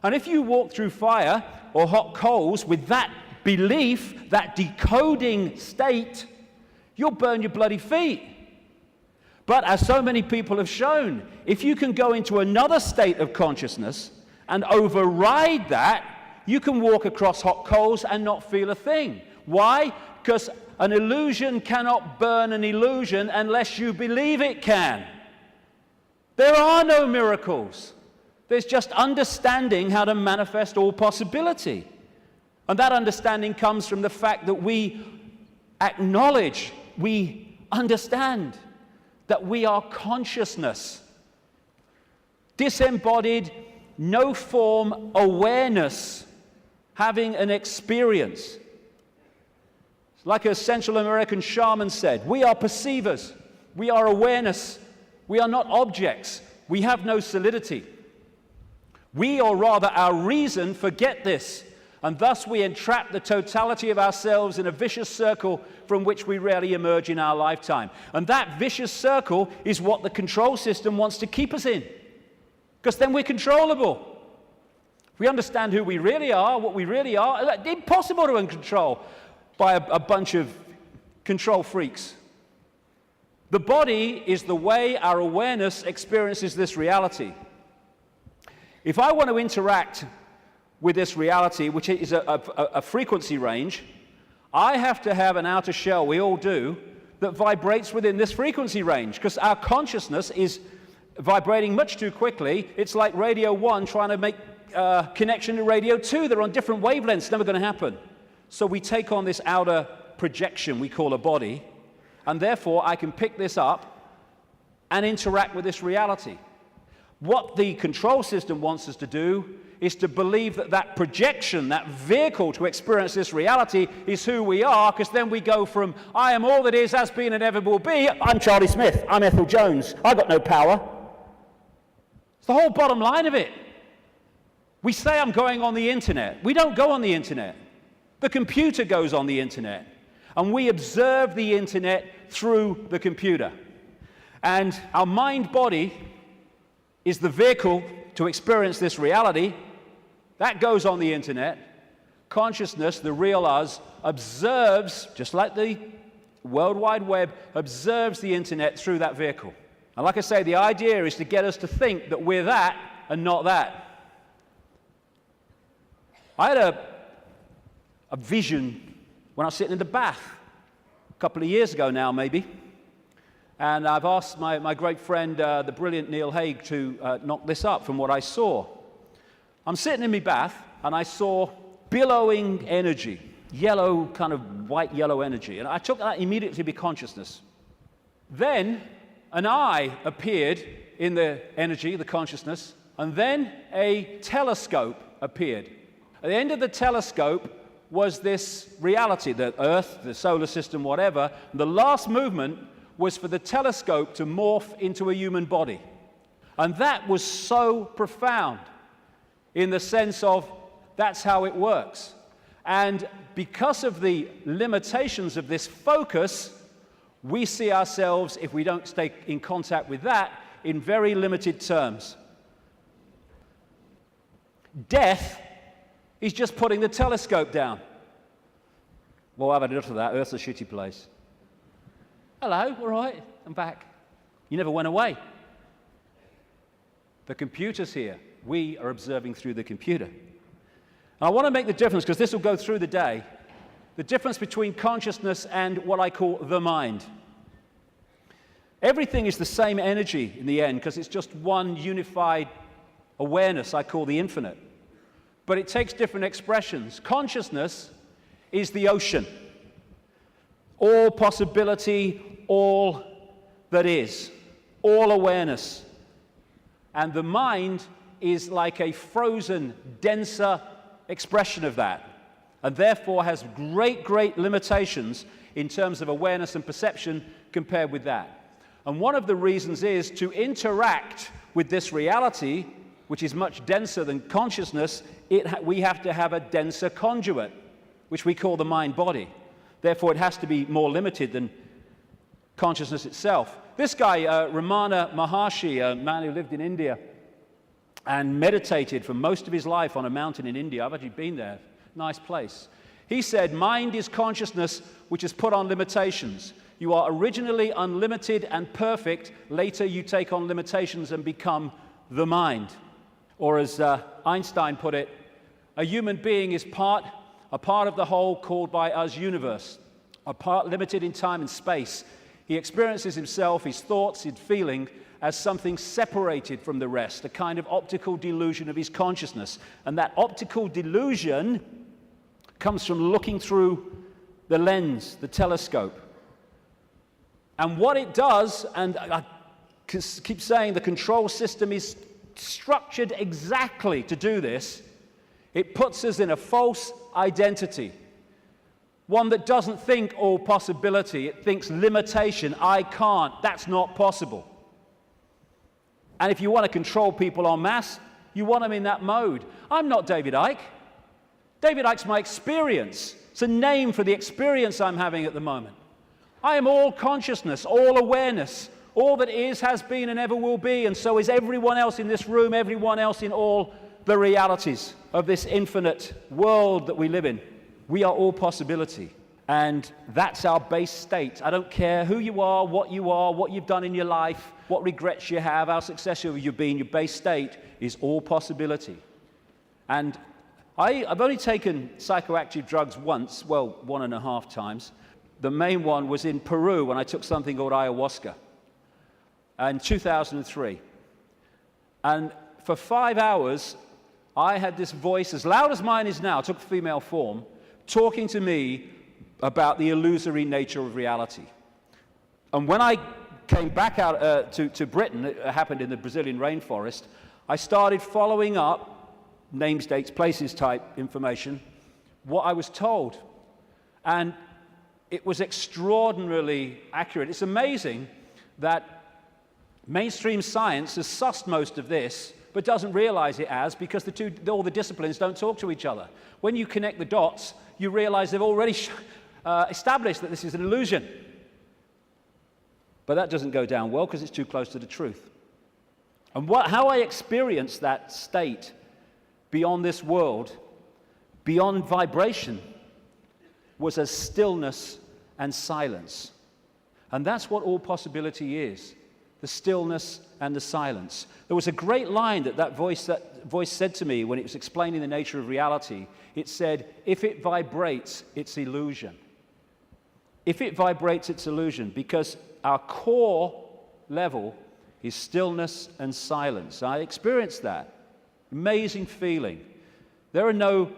And if you walk through fire or hot coals with that belief, that decoding state, you'll burn your bloody feet. But as so many people have shown, if you can go into another state of consciousness and override that, you can walk across hot coals and not feel a thing. Why? Because an illusion cannot burn an illusion unless you believe it can. There are no miracles. There's just understanding how to manifest all possibility. And that understanding comes from the fact that we acknowledge, we understand that we are consciousness. Disembodied, no form awareness, having an experience. Like a Central American shaman said, we are perceivers, we are awareness, we are not objects, we have no solidity. We, or rather our reason, forget this, and thus we entrap the totality of ourselves in a vicious circle from which we rarely emerge in our lifetime. And that vicious circle is what the control system wants to keep us in, because then we're controllable. If we understand who we really are, what we really are, it's impossible to control by a bunch of control freaks. The body is the way our awareness experiences this reality. If I want to interact with this reality, which is a frequency range, I have to have an outer shell, we all do, that vibrates within this frequency range, because our consciousness is vibrating much too quickly. It's like radio 1 trying to make connection to radio 2. They're on different wavelengths. It's never going to happen. So we take on this outer projection we call a body, and therefore I can pick this up and interact with this reality. What the control system wants us to do is to believe that that projection, that vehicle to experience this reality is who we are, because then we go from, I am all that is, has been, and ever will be, I'm Charlie Smith, I'm Ethel Jones, I've got no power. It's the whole bottom line of it. We say I'm going on the internet. We don't go on the internet. The computer goes on the internet, and we observe the internet through the computer. And our mind-body is the vehicle to experience this reality. That goes on the internet. Consciousness, the real us, observes, just like the World Wide Web, observes the internet through that vehicle. And like I say, the idea is to get us to think that we're that and not that. I had a vision when I was sitting in the bath a couple of years ago now, maybe. And I've asked my great friend, the brilliant Neil Haig, to knock this up from what I saw. I'm sitting in my bath, and I saw billowing energy, yellow, kind of white-yellow energy. And I took that immediately to be consciousness. Then an eye appeared in the energy, the consciousness, and then a telescope appeared. At the end of the telescope was this reality, the Earth, the solar system, whatever. And the last movement was for the telescope to morph into a human body. And that was so profound in the sense of that's how it works. And because of the limitations of this focus, we see ourselves, if we don't stay in contact with that, in very limited terms. Death is just putting the telescope down. Well, I've had enough of that. Earth's a shitty place. Hello, all right, I'm back. You never went away. The computer's here. We are observing through the computer. And I want to make the difference, because this will go through the day, the difference between consciousness and what I call the mind. Everything is the same energy in the end, because it's just one unified awareness I call the infinite. But it takes different expressions. Consciousness is the ocean. All possibility, all that is, all awareness. And the mind is like a frozen, denser expression of that, and therefore has great, great limitations in terms of awareness and perception compared with that. And one of the reasons is to interact with this reality, which is much denser than consciousness, we have to have a denser conduit, which we call the mind-body. Therefore, it has to be more limited than consciousness itself. This guy, Ramana Maharshi, a man who lived in India and meditated for most of his life on a mountain in India. I've actually been there. Nice place. He said, mind is consciousness which is put on limitations. You are originally unlimited and perfect. Later, you take on limitations and become the mind. Or as Einstein put it, a human being is a part of the whole called by us universe, a part limited in time and space. He experiences himself, his thoughts, his feeling, as something separated from the rest, a kind of optical delusion of his consciousness. And that optical delusion comes from looking through the lens, the telescope. And what it does, and I keep saying the control system is structured exactly to do this, it puts us in a false identity. One that doesn't think all possibility, it thinks limitation, I can't, that's not possible. And if you want to control people en masse, you want them in that mode. I'm not David Icke. David Icke's my experience. It's a name for the experience I'm having at the moment. I am all consciousness, all awareness, all that is, has been, and ever will be, and so is everyone else in this room, everyone else in all the realities of this infinite world that we live in. We are all possibility, and that's our base state. I don't care who you are, what you've done in your life, what regrets you have, how successful you've been, your base state is all possibility. And I've only taken psychoactive drugs once, well, 1.5 times. The main one was in Peru when I took something called ayahuasca in 2003. And for 5 hours, I had this voice, as loud as mine is now, took female form, talking to me about the illusory nature of reality. And when I came back out to Britain, it happened in the Brazilian rainforest, I started following up names, dates, places type information, what I was told. And it was extraordinarily accurate. It's amazing that mainstream science has sussed most of this, but doesn't realize it as, because all the disciplines don't talk to each other. When you connect the dots, you realize they've already established that this is an illusion. But that doesn't go down well because it's too close to the truth. And how I experienced that state beyond this world, beyond vibration, was as stillness and silence. And that's what all possibility is, the stillness and the silence. There was a great line that voice said to me when it was explaining the nature of reality. It said, if it vibrates, it's illusion. If it vibrates, it's illusion, because our core level is stillness and silence. I experienced that. Amazing feeling. There are no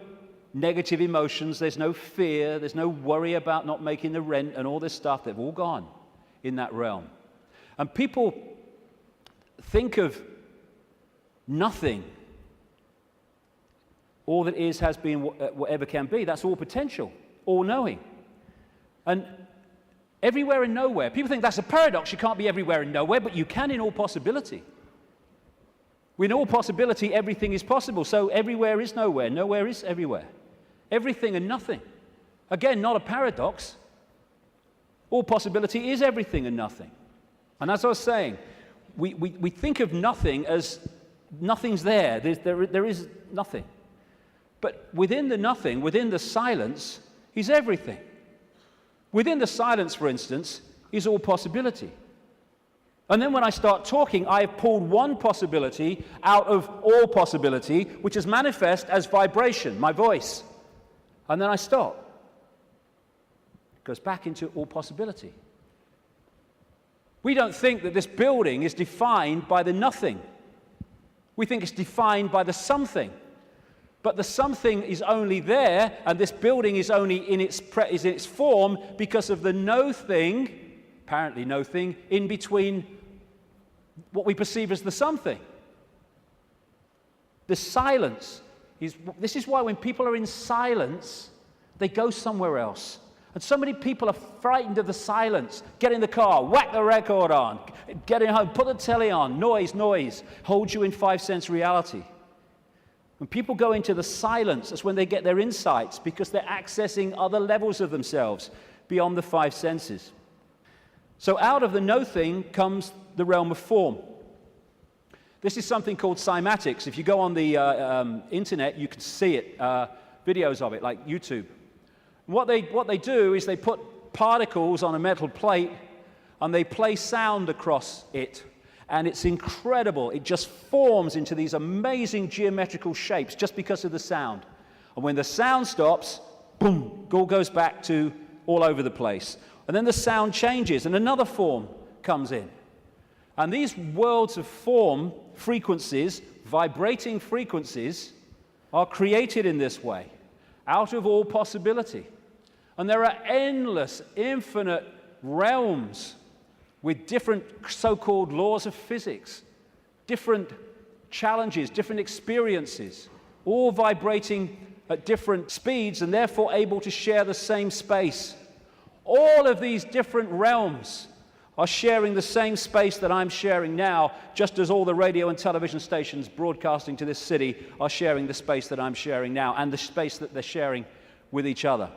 negative emotions, there's no fear, there's no worry about not making the rent and all this stuff. They've all gone in that realm. And people think of nothing. All that is, has been, whatever can be. That's all potential, all knowing. And everywhere and nowhere. People think that's a paradox. You can't be everywhere and nowhere, but you can in all possibility. In all possibility, everything is possible. So everywhere is nowhere. Nowhere is everywhere. Everything and nothing. Again, not a paradox. All possibility is everything and nothing. And as I was saying, we think of nothing as nothing's there. There is nothing. But within the nothing, within the silence, is everything. Within the silence, for instance, is all possibility. And then when I start talking, I have pulled one possibility out of all possibility, which is manifest as vibration, my voice. And then I stop. It goes back into all possibility. We don't think that this building is defined by the nothing. We think it's defined by the something. But the something is only there, and this building is only in its form because of the no thing, apparently no thing, in between what we perceive as the something. The silence this is why when people are in silence, they go somewhere else. And so many people are frightened of the silence. Get in the car, whack the record on, get in home, put the telly on, noise, holds you in 5 sense reality. When people go into the silence, that's when they get their insights, because they're accessing other levels of themselves beyond the 5 senses. So out of the no thing comes the realm of form. This is something called cymatics. If you go on the internet, you can see it, videos of it, like YouTube. What they do is they put particles on a metal plate, and they play sound across it. And it's incredible. It just forms into these amazing geometrical shapes just because of the sound. And when the sound stops, boom, it all goes back to all over the place. And then the sound changes, and another form comes in. And these worlds of form, frequencies, vibrating frequencies, are created in this way, out of all possibility. And there are endless, infinite realms with different so-called laws of physics, different challenges, different experiences, all vibrating at different speeds and therefore able to share the same space. All of these different realms are sharing the same space that I'm sharing now, just as all the radio and television stations broadcasting to this city are sharing the space that I'm sharing now and the space that they're sharing with each other.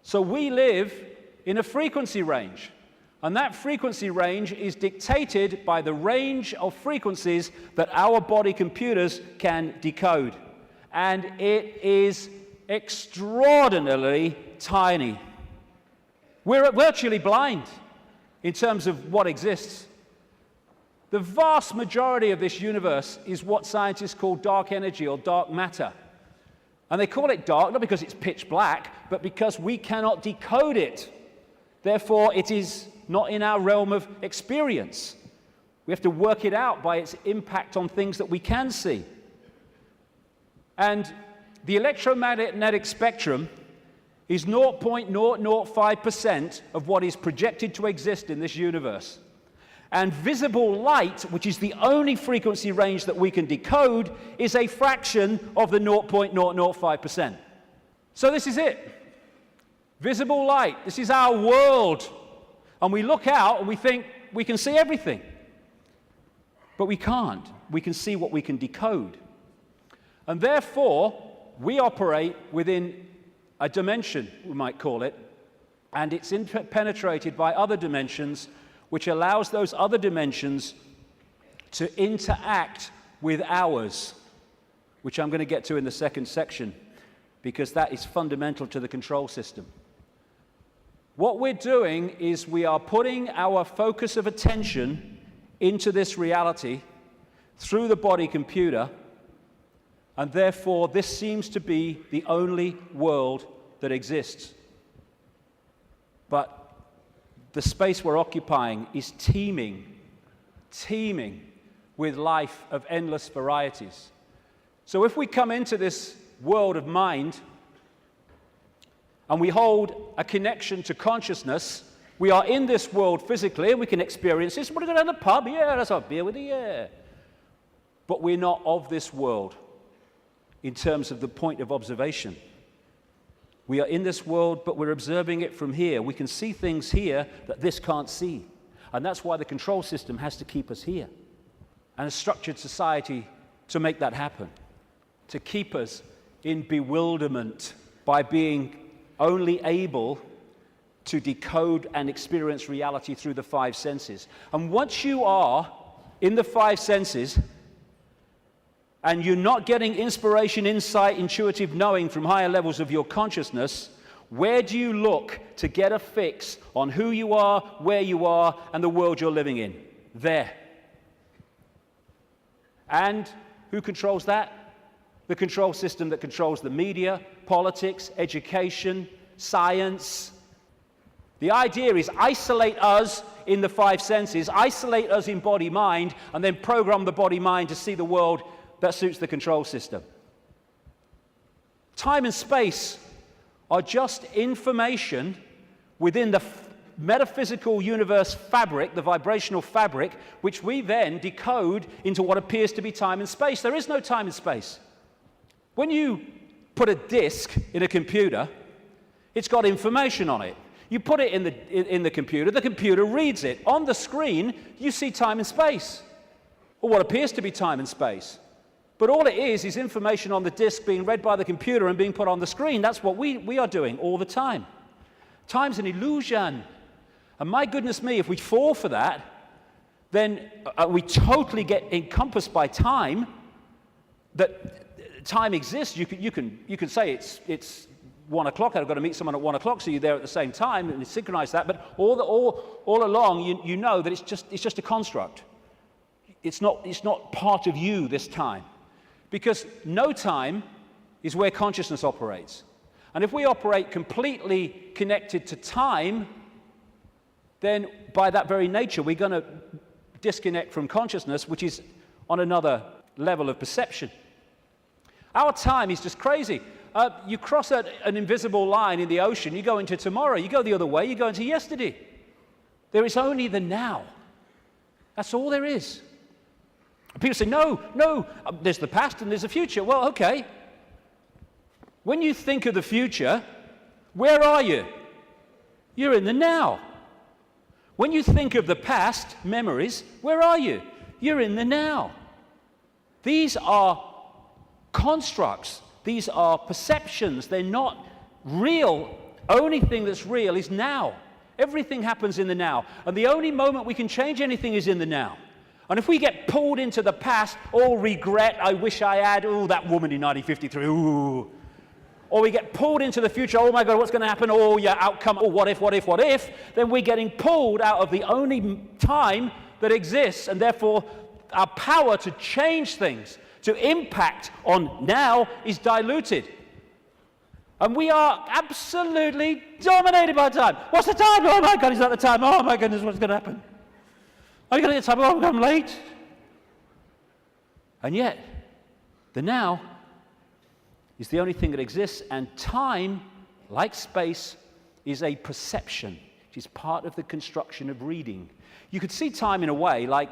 So we live in a frequency range, and that frequency range is dictated by the range of frequencies that our body computers can decode. And it is extraordinarily tiny. We're virtually blind in terms of what exists. The vast majority of this universe is what scientists call dark energy or dark matter. And they call it dark not because it's pitch black, but because we cannot decode it. Therefore, it is not in our realm of experience. We have to work it out by its impact on things that we can see. And the electromagnetic spectrum is 0.005% of what is projected to exist in this universe. And visible light, which is the only frequency range that we can decode, is a fraction of the 0.005%. So this is it. Visible light. This is our world. And we look out and we think we can see everything. But we can't. We can see what we can decode. And therefore, we operate within a dimension, we might call it, and it's penetrated by other dimensions, which allows those other dimensions to interact with ours, which I'm going to get to in the second section, because that is fundamental to the control system. What we're doing is we are putting our focus of attention into this reality through the body computer, and therefore this seems to be the only world that exists. But the space we're occupying is teeming with life of endless varieties. So if we come into this world of mind and we hold a connection to consciousness, we are in this world physically and we can experience this. We're going to the pub, yeah, let's have a beer with you, yeah. But we're not of this world in terms of the point of observation. We are in this world, but we're observing it from here. We can see things here that this can't see. And that's why the control system has to keep us here. And a structured society to make that happen. To keep us in bewilderment by being only able to decode and experience reality through the five senses. And once you are in the five senses, and you're not getting inspiration, insight, intuitive knowing from higher levels of your consciousness, where do you look to get a fix on who you are, where you are, and the world you're living in? There. And who controls that? The control system that controls the media, politics, education, science. The idea is isolate us in the five senses, isolate us in body-mind, and then program the body-mind to see the world that suits the control system. Time and space are just information within the metaphysical universe fabric, the vibrational fabric, which we then decode into what appears to be time and space. There is no time and space. When you put a disk in a computer, it's got information on it. You put it in the computer reads it. On the screen, you see time and space, or what appears to be time and space. But all it is information on the disk being read by the computer and being put on the screen. That's what we are doing all the time. Time's an illusion. And my goodness me, if we fall for that, then we totally get encompassed by time, that time exists. You can say it's 1 o'clock, I've got to meet someone at 1 o'clock, so you're there at the same time, and synchronize that, but all along you know that it's just a construct. It's not part of you this time. Because no time is where consciousness operates. And if we operate completely connected to time, then by that very nature, we're going to disconnect from consciousness, which is on another level of perception. Our time is just crazy. You cross an invisible line in the ocean, you go into tomorrow, you go the other way, you go into yesterday. There is only the now. That's all there is. People say, no, there's the past and there's the future. Well, okay. When you think of the future, where are you? You're in the now. When you think of the past, memories, where are you? You're in the now. These are constructs. These are perceptions. They're not real. Only thing that's real is now. Everything happens in the now. And the only moment we can change anything is in the now. And if we get pulled into the past, all regret, I wish I had, oh, that woman in 1953, ooh. Or we get pulled into the future, oh my God, what's going to happen? Oh, yeah, outcome, oh, what if? Then we're getting pulled out of the only time that exists, and therefore our power to change things, to impact on now, is diluted. And we are absolutely dominated by time. What's the time? Oh my God, is that the time? Oh my goodness, what's going to happen? Are you going to get time? Oh, I'm late. And yet, the now is the only thing that exists, and time, like space, is a perception, which is part of the construction of reading. You could see time in a way like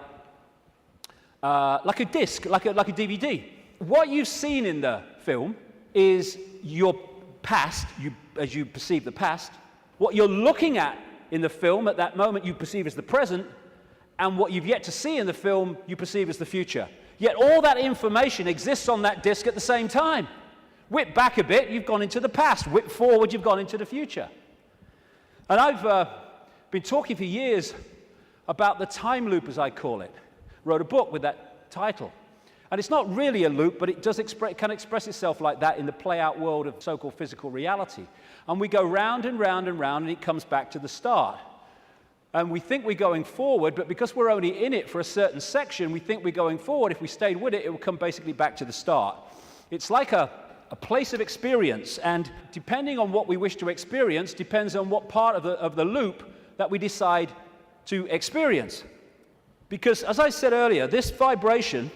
a disc, like a DVD. What you've seen in the film is your past, as you perceive the past. What you're looking at in the film at that moment you perceive as the present, and what you've yet to see in the film you perceive as the future. Yet all that information exists on that disc at the same time. Whip back a bit, you've gone into the past. Whip forward, you've gone into the future. And I've been talking for years about the time loop, as I call it. wrote a book with that title. And it's not really a loop, but it does can express itself like that in the play-out world of so-called physical reality. And we go round and round and round, and it comes back to the start. And we think we're going forward, but because we're only in it for a certain section, we think we're going forward. If we stayed with it, it will come basically back to the start. It's like a place of experience, and depending on what we wish to experience, depends on what part of the loop that we decide to experience. Because, as I said earlier, this vibration,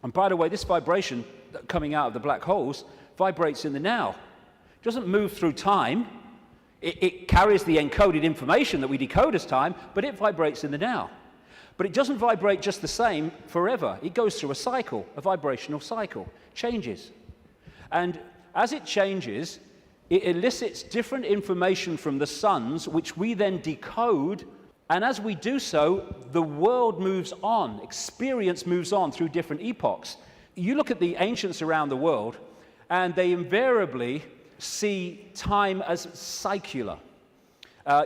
and by the way, this vibration coming out of the black holes vibrates in the now. It doesn't move through time. It carries the encoded information that we decode as time, but it vibrates in the now. But it doesn't vibrate just the same forever. It goes through a cycle, a vibrational cycle, changes. And as it changes, it elicits different information from the suns, which we then decode. And as we do so, the world moves on, experience moves on through different epochs. You look at the ancients around the world, and they invariably see time as secular.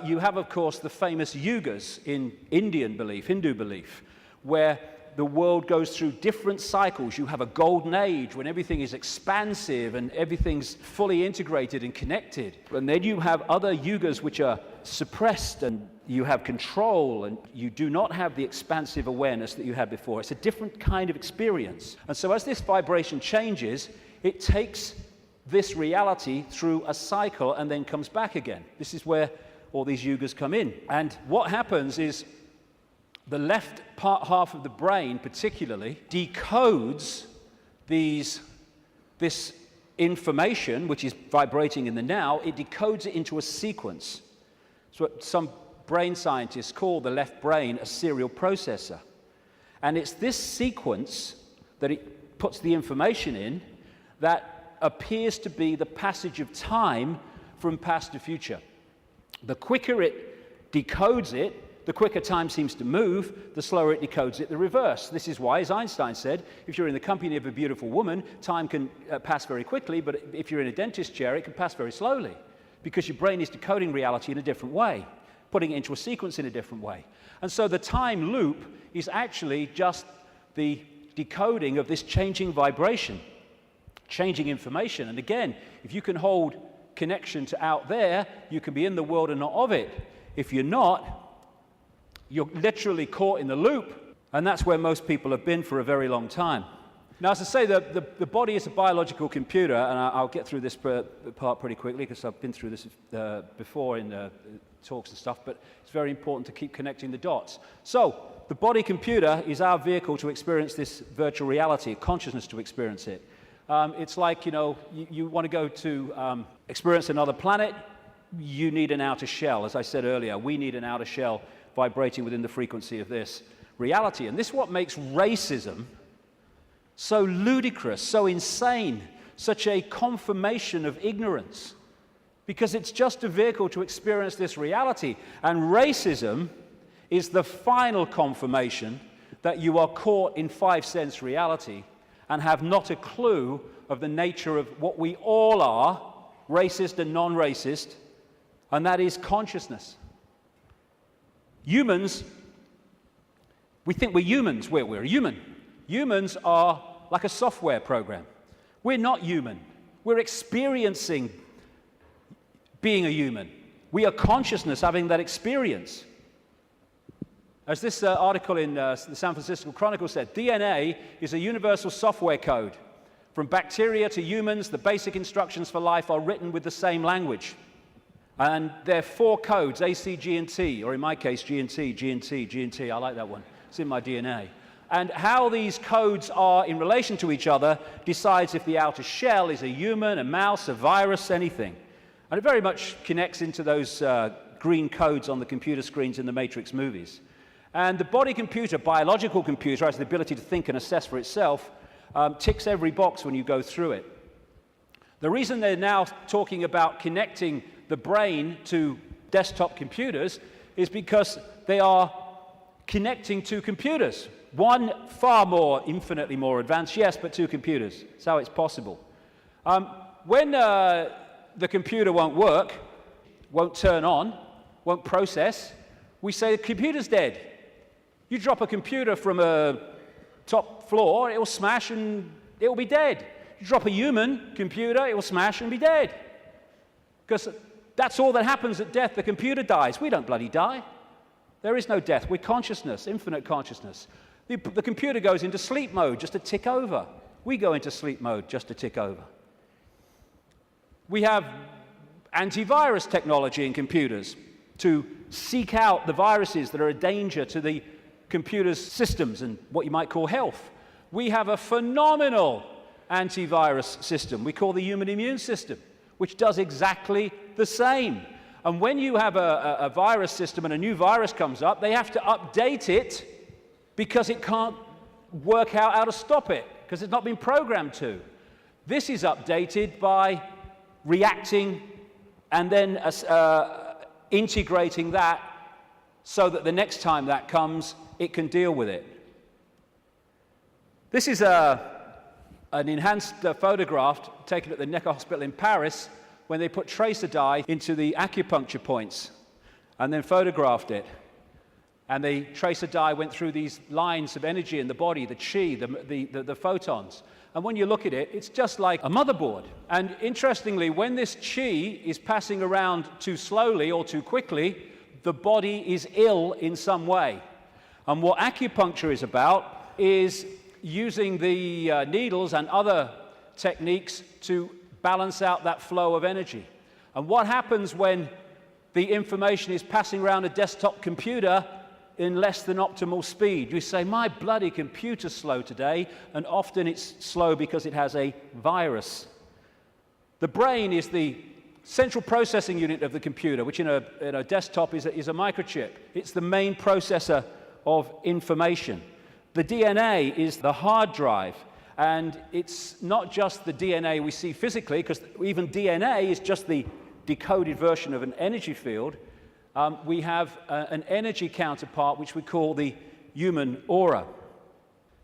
You have, of course, the famous yugas in Indian belief, Hindu belief, where the world goes through different cycles. You have a golden age when everything is expansive and everything's fully integrated and connected. And then you have other yugas which are suppressed, and you have control, and you do not have the expansive awareness that you had before. It's a different kind of experience. And so as this vibration changes, it takes this reality through a cycle and then comes back again. This is where all these yugas come in. And what happens is the left half of the brain particularly decodes this information, which is vibrating in the now. It decodes it into a sequence. It's what some brain scientists call the left brain a serial processor. And it's this sequence that it puts the information in that appears to be the passage of time from past to future. The quicker it decodes it, the quicker time seems to move, the slower it decodes it the reverse. This is why, as Einstein said, if you're in the company of a beautiful woman, time can pass very quickly, but if you're in a dentist chair, it can pass very slowly, because your brain is decoding reality in a different way, putting it into a sequence in a different way. And so the time loop is actually just the decoding of this changing vibration, changing information. And again, if you can hold connection to out there, you can be in the world and not of it. If you're not, you're literally caught in the loop, and that's where most people have been for a very long time. Now, as I say, the body is a biological computer, and I'll get through this part pretty quickly because I've been through this before in talks and stuff, but it's very important to keep connecting the dots. So, the body computer is our vehicle to experience this virtual reality, consciousness to experience it. It's like, you want to go to experience another planet, you need an outer shell. As I said earlier, we need an outer shell vibrating within the frequency of this reality. And this is what makes racism so ludicrous, so insane, such a confirmation of ignorance, because it's just a vehicle to experience this reality. And racism is the final confirmation that you are caught in five-sense reality and have not a clue of the nature of what we all are, racist and non-racist, and that is consciousness. Humans, we think we're humans. We're human. Humans are like a software program. We're not human. We're experiencing being a human. We are consciousness having that experience. As this article in the San Francisco Chronicle said, DNA is a universal software code. From bacteria to humans, the basic instructions for life are written with the same language. And there are four codes, A, C, G, and T, or in my case, G and T, G and T, G and T. I like that one. It's in my DNA. And how these codes are in relation to each other decides if the outer shell is a human, a mouse, a virus, anything. And it very much connects into those green codes on the computer screens in the Matrix movies. And the body computer, biological computer, has the ability to think and assess for itself, ticks every box when you go through it. The reason they're now talking about connecting the brain to desktop computers is because they are connecting two computers. One far more, infinitely more advanced, yes, but two computers. That's how it's possible. When the computer won't work, won't turn on, won't process, we say the computer's dead. You drop a computer from a top floor, it will smash and it will be dead. You drop a human computer, it will smash and be dead. Because that's all that happens at death. The computer dies. We don't bloody die. There is no death. We're consciousness, infinite consciousness. The computer goes into sleep mode just to tick over. We go into sleep mode just to tick over. We have antivirus technology in computers to seek out the viruses that are a danger to the computer's systems and what you might call health. We have a phenomenal antivirus system we call the human immune system, which does exactly the same. And when you have a virus system and a new virus comes up, they have to update it because it can't work out how to stop it, because it's not been programmed to. This is updated by reacting and then integrating that so that the next time that comes, it can deal with it. This is an enhanced photograph taken at the Necker Hospital in Paris when they put tracer dye into the acupuncture points and then photographed it. And the tracer dye went through these lines of energy in the body, the chi, the photons. And when you look at it, it's just like a motherboard. And interestingly, when this chi is passing around too slowly or too quickly, the body is ill in some way. And what acupuncture is about is using the needles and other techniques to balance out that flow of energy. And what happens when the information is passing around a desktop computer in less than optimal speed? You say, my bloody computer's slow today, and often it's slow because it has a virus. The brain is the central processing unit of the computer, which in a desktop is a microchip. It's the main processor of information. The DNA is the hard drive, and it's not just the DNA we see physically, because even DNA is just the decoded version of an energy field. We have an energy counterpart, which we call the human aura.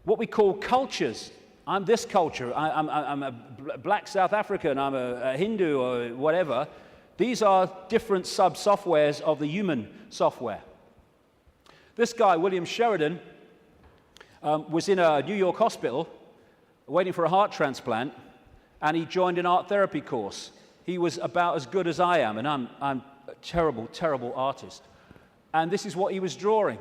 What we call cultures. I'm this culture, I'm a black South African, I'm a Hindu or whatever. These are different sub-softwares of the human software. This guy, William Sheridan, was in a New York hospital waiting for a heart transplant, and he joined an art therapy course. He was about as good as I am, and I'm a terrible, terrible artist. And this is what he was drawing.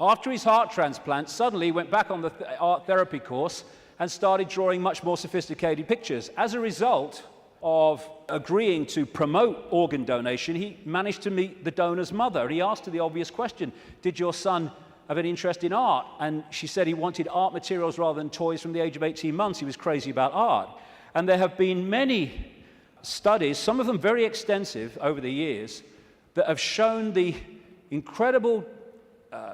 After his heart transplant, suddenly he went back on the art therapy course and started drawing much more sophisticated pictures. As a result of agreeing to promote organ donation, he managed to meet the donor's mother. He asked her the obvious question, did your son have an interest in art? And she said he wanted art materials rather than toys from the age of 18 months. He was crazy about art. And there have been many studies, some of them very extensive over the years, that have shown the incredible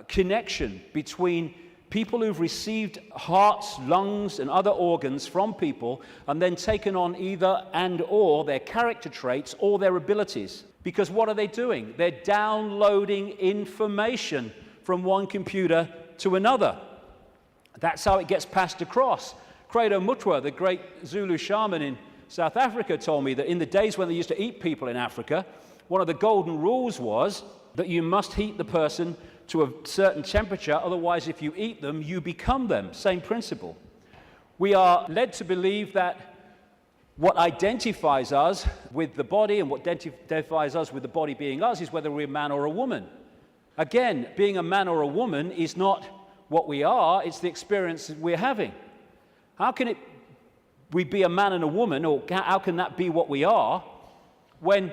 connection between people who've received hearts, lungs, and other organs from people and then taken on either and or their character traits or their abilities. Because what are they doing? They're downloading information from one computer to another. That's how it gets passed across. Credo Mutwa, the great Zulu shaman in South Africa, told me that in the days when they used to eat people in Africa, one of the golden rules was that you must heat the person to a certain temperature, otherwise if you eat them, you become them. Same principle. We are led to believe that what identifies us with the body and what identifies us with the body being us is whether we're a man or a woman. Again, being a man or a woman is not what we are, it's the experience we're having. How can we be a man and a woman, or how can that be what we are, when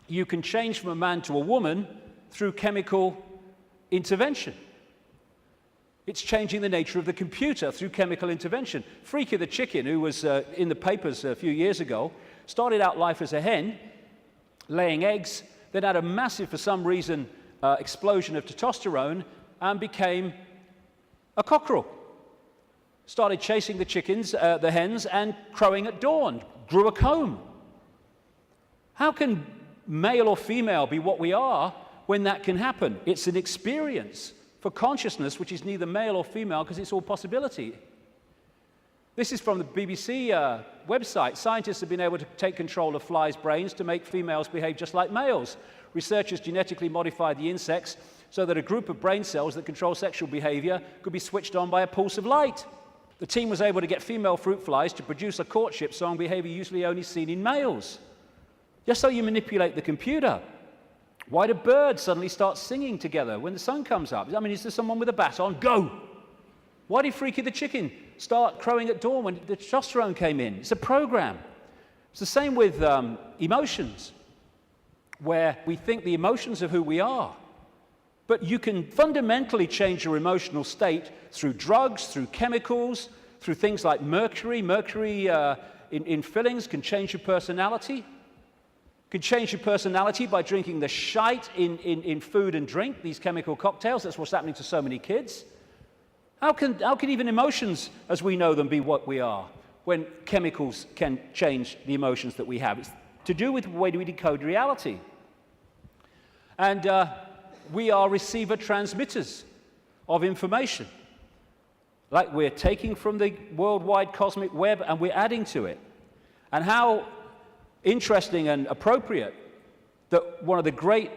you can change from a man to a woman through chemical intervention? It's changing the nature of the computer through chemical intervention. Freaky the chicken, who was in the papers a few years ago, started out life as a hen, laying eggs, then had a massive, for some reason, explosion of testosterone and became a cockerel. Started chasing the chickens, the hens, and crowing at dawn, grew a comb. How can male or female be what we are when that can happen? It's an experience for consciousness which is neither male or female because it's all possibility. This is from the BBC website. Scientists have been able to take control of flies' brains to make females behave just like males. researchers genetically modified the insects so that a group of brain cells that control sexual behavior could be switched on by a pulse of light. The team was able to get female fruit flies to produce a courtship song behavior usually only seen in males. Just so you manipulate the computer. Why do birds suddenly start singing together when the sun comes up? I mean, is there someone with a baton? Go! Why did Freaky the chicken start crowing at dawn when the testosterone came in? It's a program. It's the same with emotions, where we think the emotions of who we are. But you can fundamentally change your emotional state through drugs, through chemicals, through things like mercury. Mercury in fillings can change your personality. Can change your personality by drinking the shite in food and drink, these chemical cocktails. That's what's happening to so many kids. How can even emotions, as we know them, be what we are when chemicals can change the emotions that we have? It's to do with the way we decode reality. And we are receiver-transmitters of information. Like we're taking from the worldwide cosmic web and we're adding to it. And how interesting and appropriate that one of the great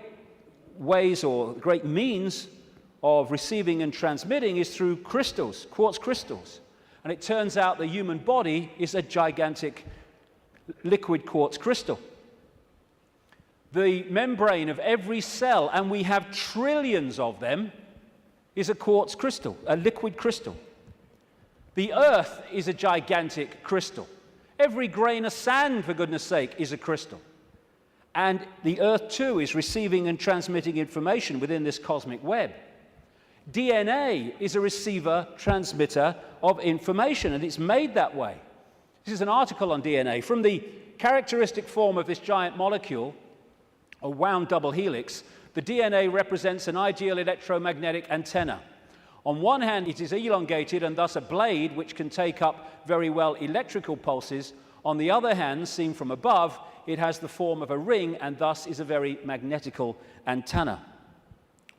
ways or great means of receiving and transmitting is through crystals, quartz crystals. And it turns out the human body is a gigantic liquid quartz crystal. The membrane of every cell, and we have trillions of them, is a quartz crystal, a liquid crystal. The Earth is a gigantic crystal. Every grain of sand, for goodness sake, is a crystal. And the Earth, too, is receiving and transmitting information within this cosmic web. DNA is a receiver-transmitter of information, and it's made that way. This is an article on DNA. From the characteristic form of this giant molecule, a wound double helix, the DNA represents an ideal electromagnetic antenna. On one hand, it is elongated and thus a blade which can take up very well electrical pulses. On the other hand, seen from above, it has the form of a ring and thus is a very magnetical antenna.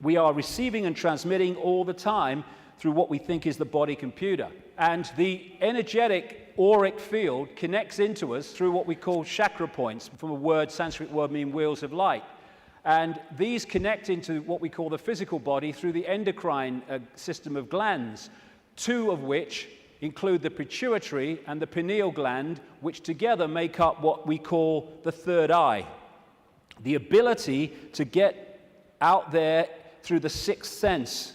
We are receiving and transmitting all the time through what we think is the body computer. And the energetic auric field connects into us through what we call chakra points, from a word, Sanskrit word meaning wheels of light. And these connect into what we call the physical body through the endocrine system of glands, two of which include the pituitary and the pineal gland, which together make up what we call the third eye. The ability to get out there through the sixth sense.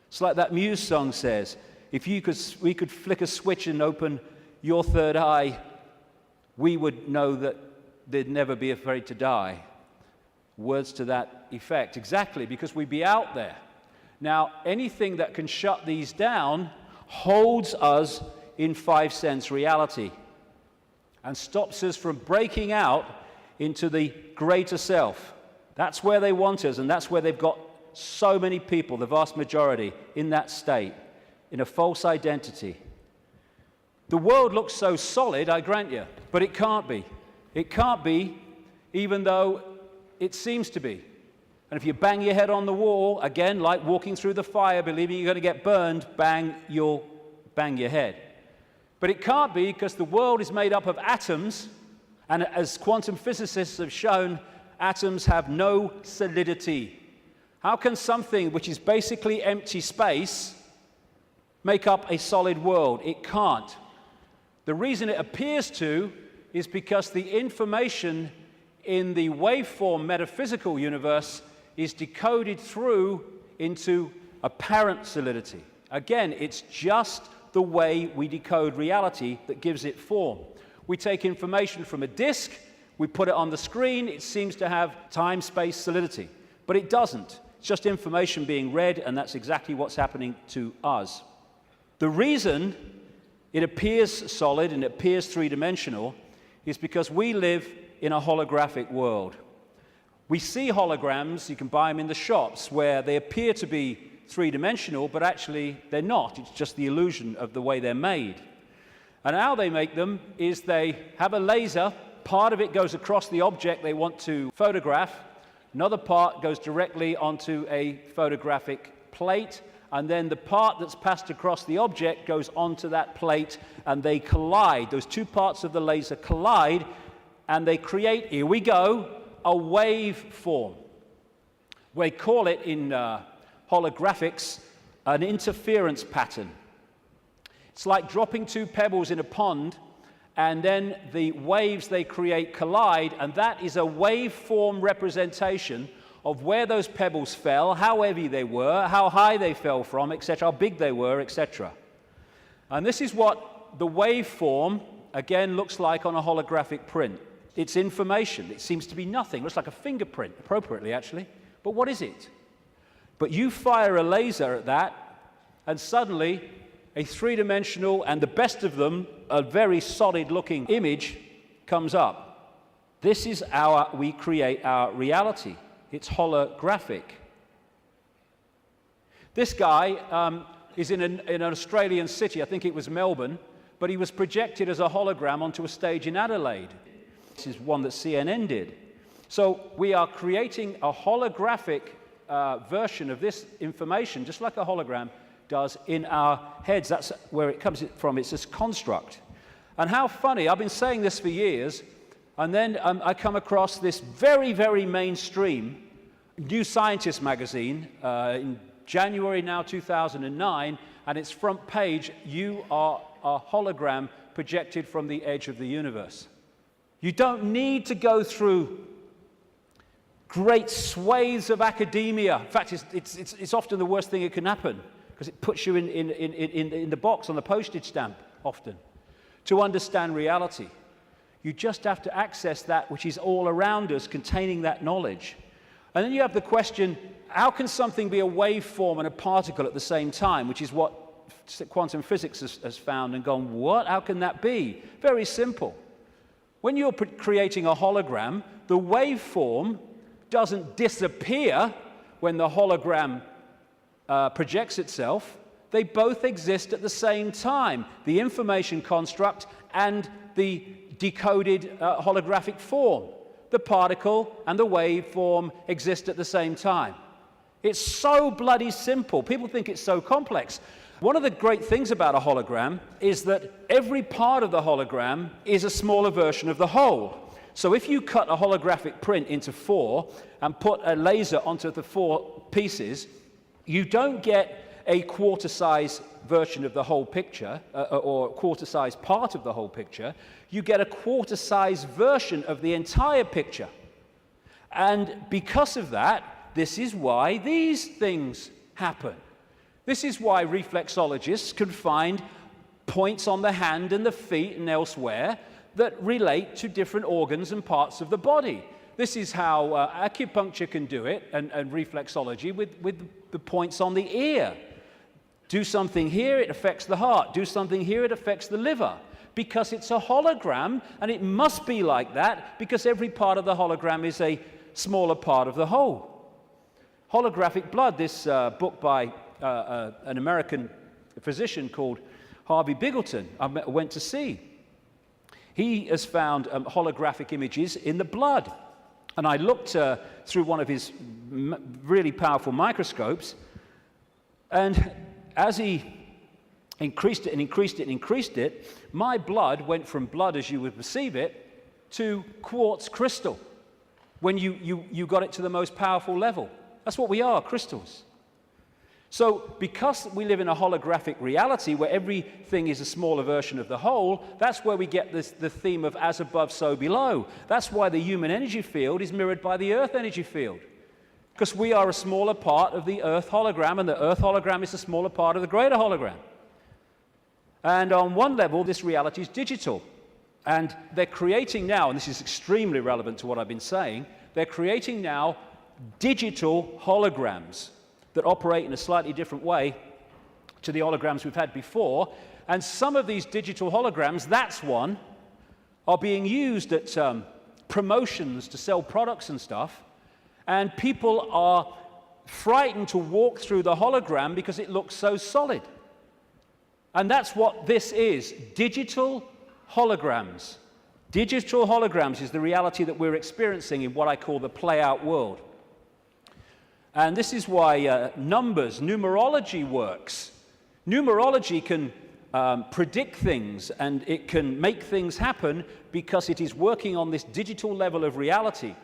It's like that Muse song says, if we could flick a switch and open your third eye, we would know that they'd never be afraid to die. Words to that effect. Exactly, because we'd be out there. Now, anything that can shut these down holds us in five-sense reality and stops us from breaking out into the greater self. That's where they want us, and that's where they've got so many people, the vast majority, in that state, in a false identity. The world looks so solid, I grant you, but it can't be. It can't be, even though it seems to be. And if you bang your head on the wall, again, like walking through the fire, believing you're going to get burned, bang, you'll bang your head. But it can't be, because the world is made up of atoms, and as quantum physicists have shown, atoms have no solidity. How can something which is basically empty space make up a solid world? It can't. The reason it appears to is because the information in the waveform metaphysical universe is decoded through into apparent solidity. Again, it's just the way we decode reality that gives it form. We take information from a disk, we put it on the screen, it seems to have time-space solidity. But it doesn't. It's just information being read, and that's exactly what's happening to us. The reason it appears solid and it appears three-dimensional is because we live in a holographic world. We see holograms, you can buy them in the shops, where they appear to be three-dimensional, but actually they're not. It's just the illusion of the way they're made. And how they make them is they have a laser, part of it goes across the object they want to photograph, another part goes directly onto a photographic plate, and then the part that's passed across the object goes onto that plate, and they collide. Those two parts of the laser collide, and they create, here we go, a waveform. We call it in holographics an interference pattern. It's like dropping two pebbles in a pond, and then the waves they create collide, and that is a waveform representation of where those pebbles fell, how heavy they were, how high they fell from, etc., how big they were, etc. And this is what the waveform, again, looks like on a holographic print. It's information. It seems to be nothing. It looks like a fingerprint, appropriately, actually. But what is it? But you fire a laser at that, and suddenly a three-dimensional, and the best of them, a very solid-looking image comes up. This is we create our reality. It's holographic. This guy is in an Australian city, I think it was Melbourne, but he was projected as a hologram onto a stage in Adelaide. This is one that CNN did. So we are creating a holographic version of this information, just like a hologram does in our heads. That's where it comes from. It's this construct. And how funny, I've been saying this for years, and then I come across this very, very mainstream New Scientist magazine in January now 2009, and its front page, you are a hologram projected from the edge of the universe. You don't need to go through great swathes of academia. In fact, it's often the worst thing that can happen, because it puts you in the box on the postage stamp, often, to understand reality. You just have to access that which is all around us, containing that knowledge. And then you have the question, how can something be a waveform and a particle at the same time, which is what quantum physics has found and gone, what? How can that be? Very simple. When you're creating a hologram, the waveform doesn't disappear when the hologram projects itself. They both exist at the same time, the information construct and the decoded holographic form. The particle and the waveform exist at the same time. It's so bloody simple. People think it's so complex. One of the great things about a hologram is that every part of the hologram is a smaller version of the whole. So if you cut a holographic print into 4 and put a laser onto the 4 pieces, you don't get a quarter-size version of the whole picture, or a quarter-size part of the whole picture. You get a quarter-size version of the entire picture. And because of that, this is why these things happen. This is why reflexologists can find points on the hand and the feet and elsewhere that relate to different organs and parts of the body. This is how acupuncture can do it, and reflexology with the points on the ear. Do something here, it affects the heart. Do something here, it affects the liver. Because it's a hologram, and it must be like that, because every part of the hologram is a smaller part of the whole. Holographic blood, this book by an American physician called Harvey Biggleton, I went to see. He has found holographic images in the blood. And I looked through one of his really powerful microscopes, and as he increased it, my blood went from blood as you would perceive it to quartz crystal when you got it to the most powerful level. That's what we are, crystals. So because we live in a holographic reality where everything is a smaller version of the whole, that's where we get the theme of as above, so below. That's why the human energy field is mirrored by the Earth energy field. Because we are a smaller part of the Earth hologram, and the Earth hologram is a smaller part of the greater hologram. And on one level, this reality is digital. And they're creating now, and this is extremely relevant to what I've been saying, they're creating now digital holograms that operate in a slightly different way to the holograms we've had before. And some of these digital holograms, that's one, are being used at promotions to sell products and stuff. And people are frightened to walk through the hologram because it looks so solid. And that's what this is, digital holograms. Digital holograms is the reality that we're experiencing in what I call the play-out world. And this is why numerology works. Numerology can predict things, and it can make things happen because it is working on this digital level of reality.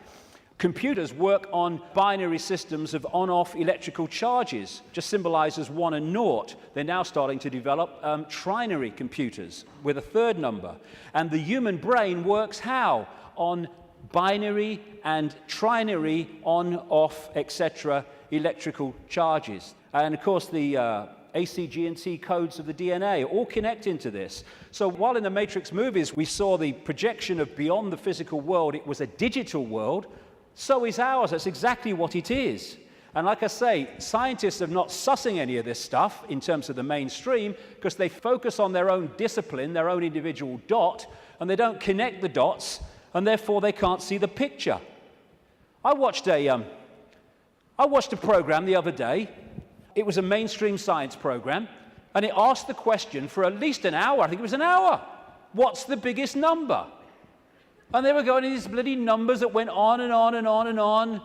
Computers work on binary systems of on-off electrical charges, just symbolized as 1 and 0. They're now starting to develop trinary computers with a third number. And the human brain works how? On binary and trinary on-off, etc. electrical charges. And of course the A, C, G, and T codes of the DNA all connect into this. So while in the Matrix movies we saw the projection of beyond the physical world, it was a digital world, so is ours. That's exactly what it is. And like I say, scientists are not sussing any of this stuff in terms of the mainstream because they focus on their own discipline, their own individual dot, and they don't connect the dots, and therefore they can't see the picture. I watched a program the other day. It was a mainstream science program, and it asked the question for at least an hour. I think it was an hour. What's the biggest number? And they were going to these bloody numbers that went on and on and on and on,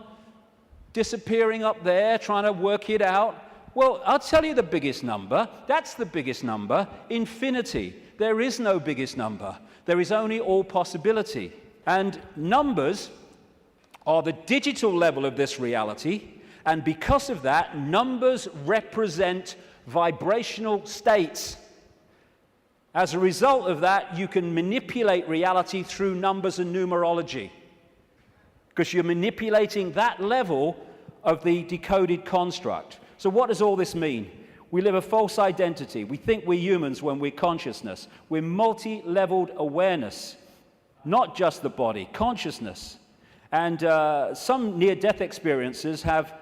disappearing up there, trying to work it out. Well, I'll tell you the biggest number. That's the biggest number, infinity. There is no biggest number. There is only all possibility. And numbers are the digital level of this reality. And because of that, numbers represent vibrational states. As a result of that, you can manipulate reality through numbers and numerology, because you're manipulating that level of the decoded construct. So what does all this mean? We live a false identity. We think we're humans when we're consciousness. We're multi-leveled awareness, not just the body, consciousness. And some near-death experiences have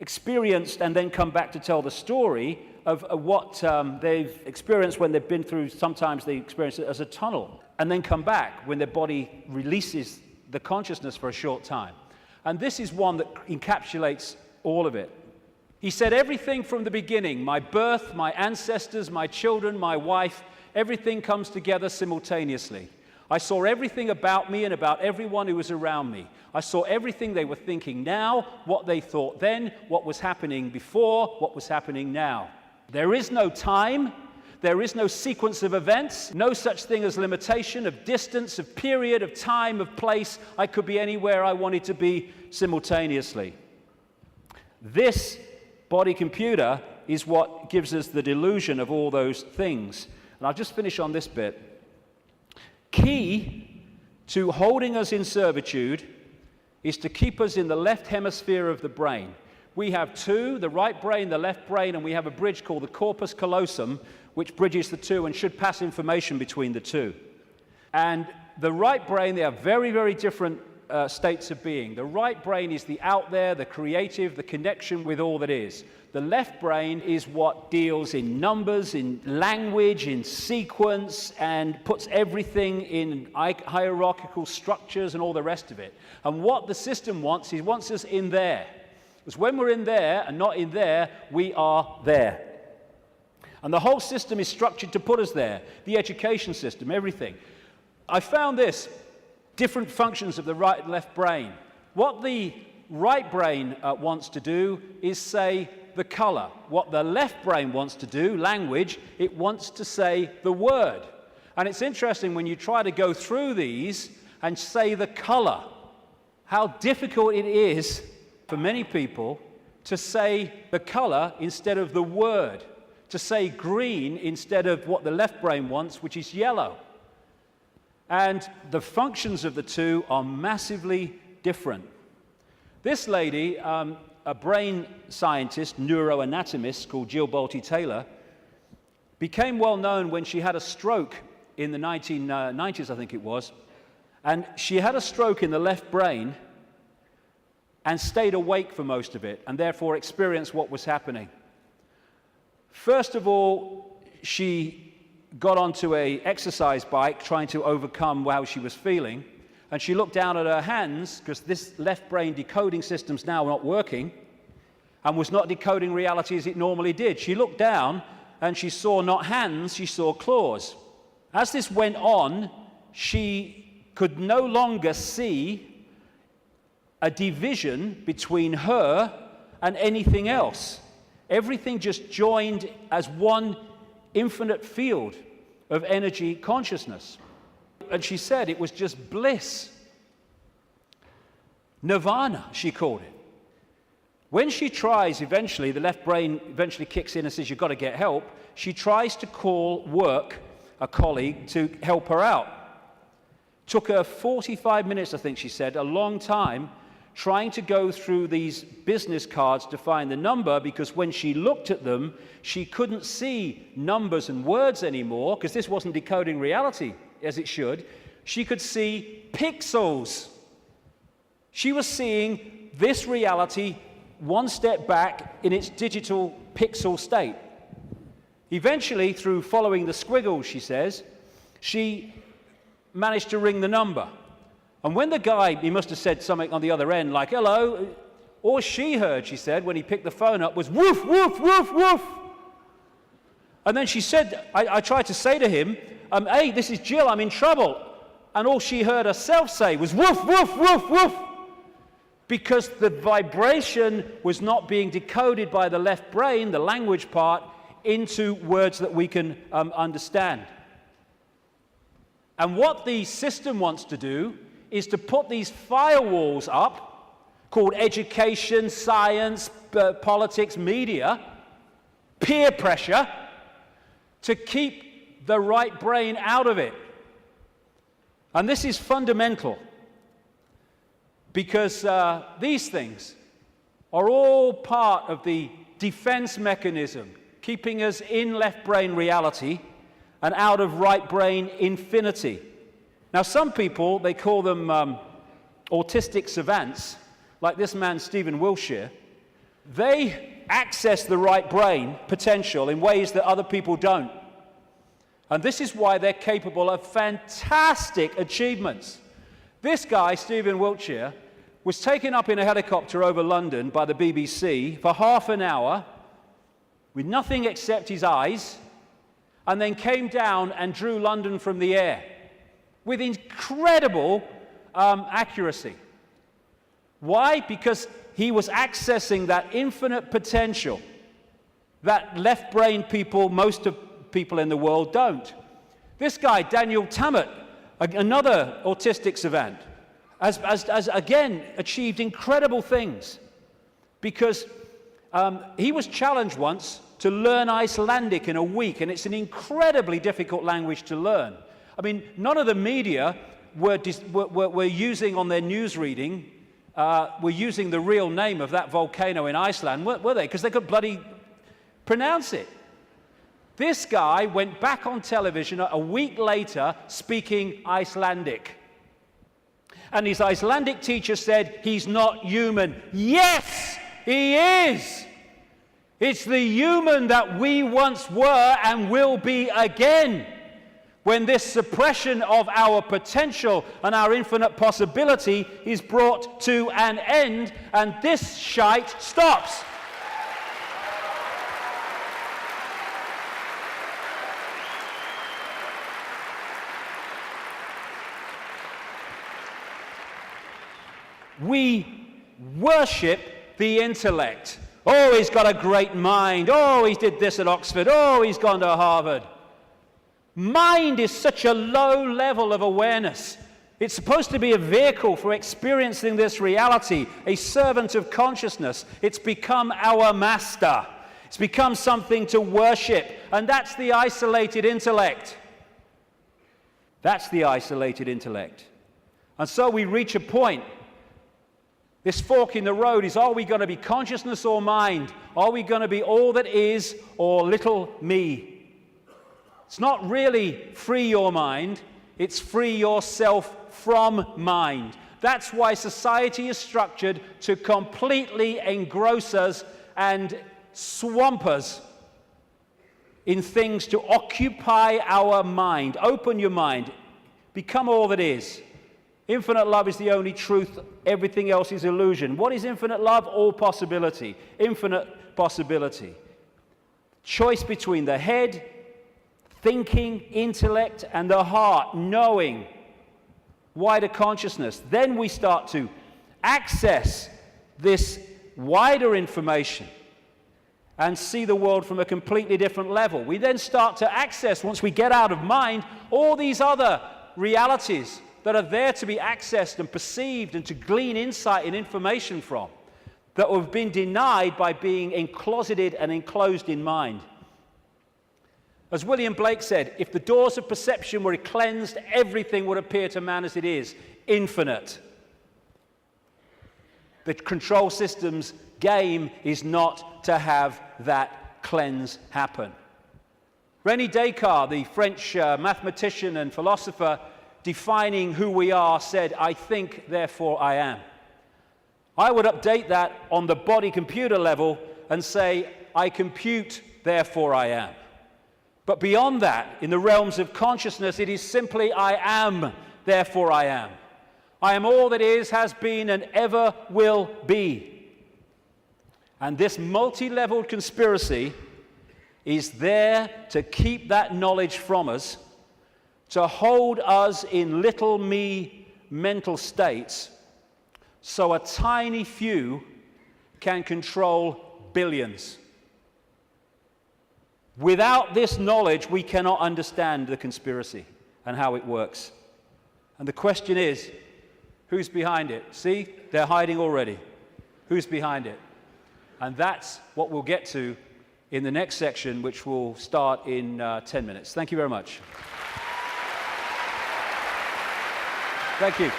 experienced and then come back to tell the story of what they've experienced when they've been through. Sometimes they experience it as a tunnel and then come back when their body releases the consciousness for a short time. And this is one that encapsulates all of it. He said, everything from the beginning, my birth, my ancestors, my children, my wife, everything comes together simultaneously. I saw everything about me and about everyone who was around me. I saw everything they were thinking now, what they thought then, what was happening before, what was happening now. There is no time. There is no sequence of events, no such thing as limitation of distance, of period, of time, of place. I could be anywhere I wanted to be simultaneously. This body computer is what gives us the delusion of all those things. And I'll just finish on this bit. Key to holding us in servitude is to keep us in the left hemisphere of the brain. We have two, the right brain, the left brain, and we have a bridge called the corpus callosum, which bridges the two and should pass information between the two. And the right brain, they are very, very different states of being. The right brain is the out there, the creative, the connection with all that is. The left brain is what deals in numbers, in language, in sequence, and puts everything in hierarchical structures and all the rest of it. And what the system wants, he wants us in there. Because when we're in there and not in there, we are there. And the whole system is structured to put us there. The education system, everything. I found this, different functions of the right and left brain. What the right brain wants to do is say the color. What the left brain wants to do, language, it wants to say the word. And it's interesting when you try to go through these and say the color, how difficult it is for many people to say the color instead of the word, to say green instead of what the left brain wants, which is yellow. And the functions of the two are massively different. This lady, a brain scientist, neuroanatomist called Jill Bolte Taylor, became well known when she had a stroke in the 1990s, I think it was. And she had a stroke in the left brain and stayed awake for most of it, and therefore experienced what was happening. First of all, she got onto an exercise bike trying to overcome how she was feeling, and she looked down at her hands, because this left brain decoding system's now not working, and was not decoding reality as it normally did. She looked down, and she saw not hands, she saw claws. As this went on, she could no longer see a division between her and anything else. Everything just joined as one infinite field of energy consciousness. And she said it was just bliss. Nirvana, she called it. When she tries eventually, the left brain eventually kicks in and says, you've got to get help, she tries to call work, a colleague, to help her out. Took her 45 minutes, I think she said, a long time, trying to go through these business cards to find the number, because when she looked at them, she couldn't see numbers and words anymore, because this wasn't decoding reality as it should. She could see pixels. She was seeing this reality one step back in its digital pixel state. Eventually, through following the squiggles, she says, she managed to ring the number. And when the guy, he must have said something on the other end, like, hello, all she heard, she said, when he picked the phone up was, woof, woof, woof, woof. And then she said, I tried to say to him, hey, this is Jill, I'm in trouble. And all she heard herself say was, woof, woof, woof, woof. Because the vibration was not being decoded by the left brain, the language part, into words that we can understand. And what the system wants to do is to put these firewalls up, called education, science, politics, media, peer pressure, to keep the right brain out of it. And this is fundamental, because these things are all part of the defense mechanism, keeping us in left brain reality and out of right brain infinity. Now, some people, they call them autistic savants, like this man, Stephen Wiltshire. They access the right brain potential in ways that other people don't. And this is why they're capable of fantastic achievements. This guy, Stephen Wiltshire, was taken up in a helicopter over London by the BBC for half an hour with nothing except his eyes, and then came down and drew London from the air with incredible accuracy. Why? Because he was accessing that infinite potential that left brain people, most of people in the world, don't. This guy, Daniel Tammet, another autistic savant, has again achieved incredible things, because he was challenged once to learn Icelandic in a week, and it's an incredibly difficult language to learn. I mean, none of the media were using on their news reading, were using the real name of that volcano in Iceland, were they? Because they could bloody pronounce it. This guy went back on television a week later speaking Icelandic. And his Icelandic teacher said, he's not human. Yes, he is. It's the human that we once were and will be again. When this suppression of our potential and our infinite possibility is brought to an end, and this shite stops. We worship the intellect. Oh, he's got a great mind. Oh, he did this at Oxford. Oh, he's gone to Harvard. Mind is such a low level of awareness. It's supposed to be a vehicle for experiencing this reality, a servant of consciousness. It's become our master. It's become something to worship, and that's the isolated intellect. That's the isolated intellect. And so we reach a point. This fork in the road is, are we going to be consciousness or mind? Are we going to be all that is or little me? It's not really free your mind, it's free yourself from mind. That's why society is structured to completely engross us and swamp us in things to occupy our mind. Open your mind, become all that is. Infinite love is the only truth, everything else is illusion. What is infinite love? All possibility, infinite possibility. Choice between the head, thinking, intellect, and the heart, knowing, wider consciousness. Then we start to access this wider information and see the world from a completely different level. We then start to access, once we get out of mind, all these other realities that are there to be accessed and perceived and to glean insight and information from, that have been denied by being encloseted and enclosed in mind. As William Blake said, if the doors of perception were cleansed, everything would appear to man as it is, infinite. The control system's game is not to have that cleanse happen. René Descartes, the French mathematician and philosopher, defining who we are, said, "I think, therefore I am." I would update that on the body-computer level and say, "I compute, therefore I am." But beyond that, in the realms of consciousness, it is simply, "I am, therefore I am." I am all that is, has been, and ever will be. And this multi-leveled conspiracy is there to keep that knowledge from us, to hold us in little me mental states, so a tiny few can control billions. Without this knowledge, we cannot understand the conspiracy and how it works. And the question is, who's behind it? See, they're hiding already. Who's behind it? And that's what we'll get to in the next section, which will start in 10 minutes. Thank you very much. Thank you.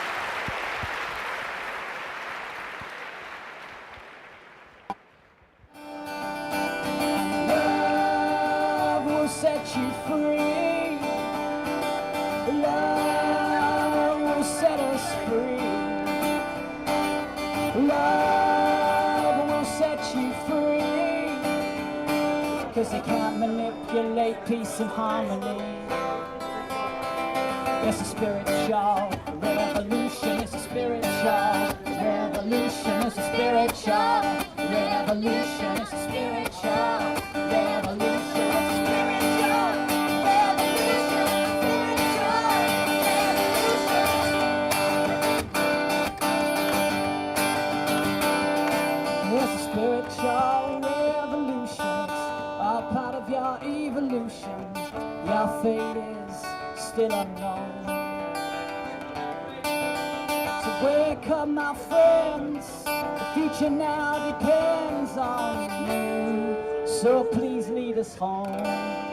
Love will set you free. Love will set us free. Love will set you free. 'Cause they can't manipulate peace and harmony. It's a spiritual revolution. It's a spiritual revolution. It's a spiritual revolution. It's a spiritual revolution. It's a spiritual revolution. It's a spiritual revolution. It's all part of your evolution. Your fate is still unknown. So wake up, my friends. The future now depends on you. So please lead us home.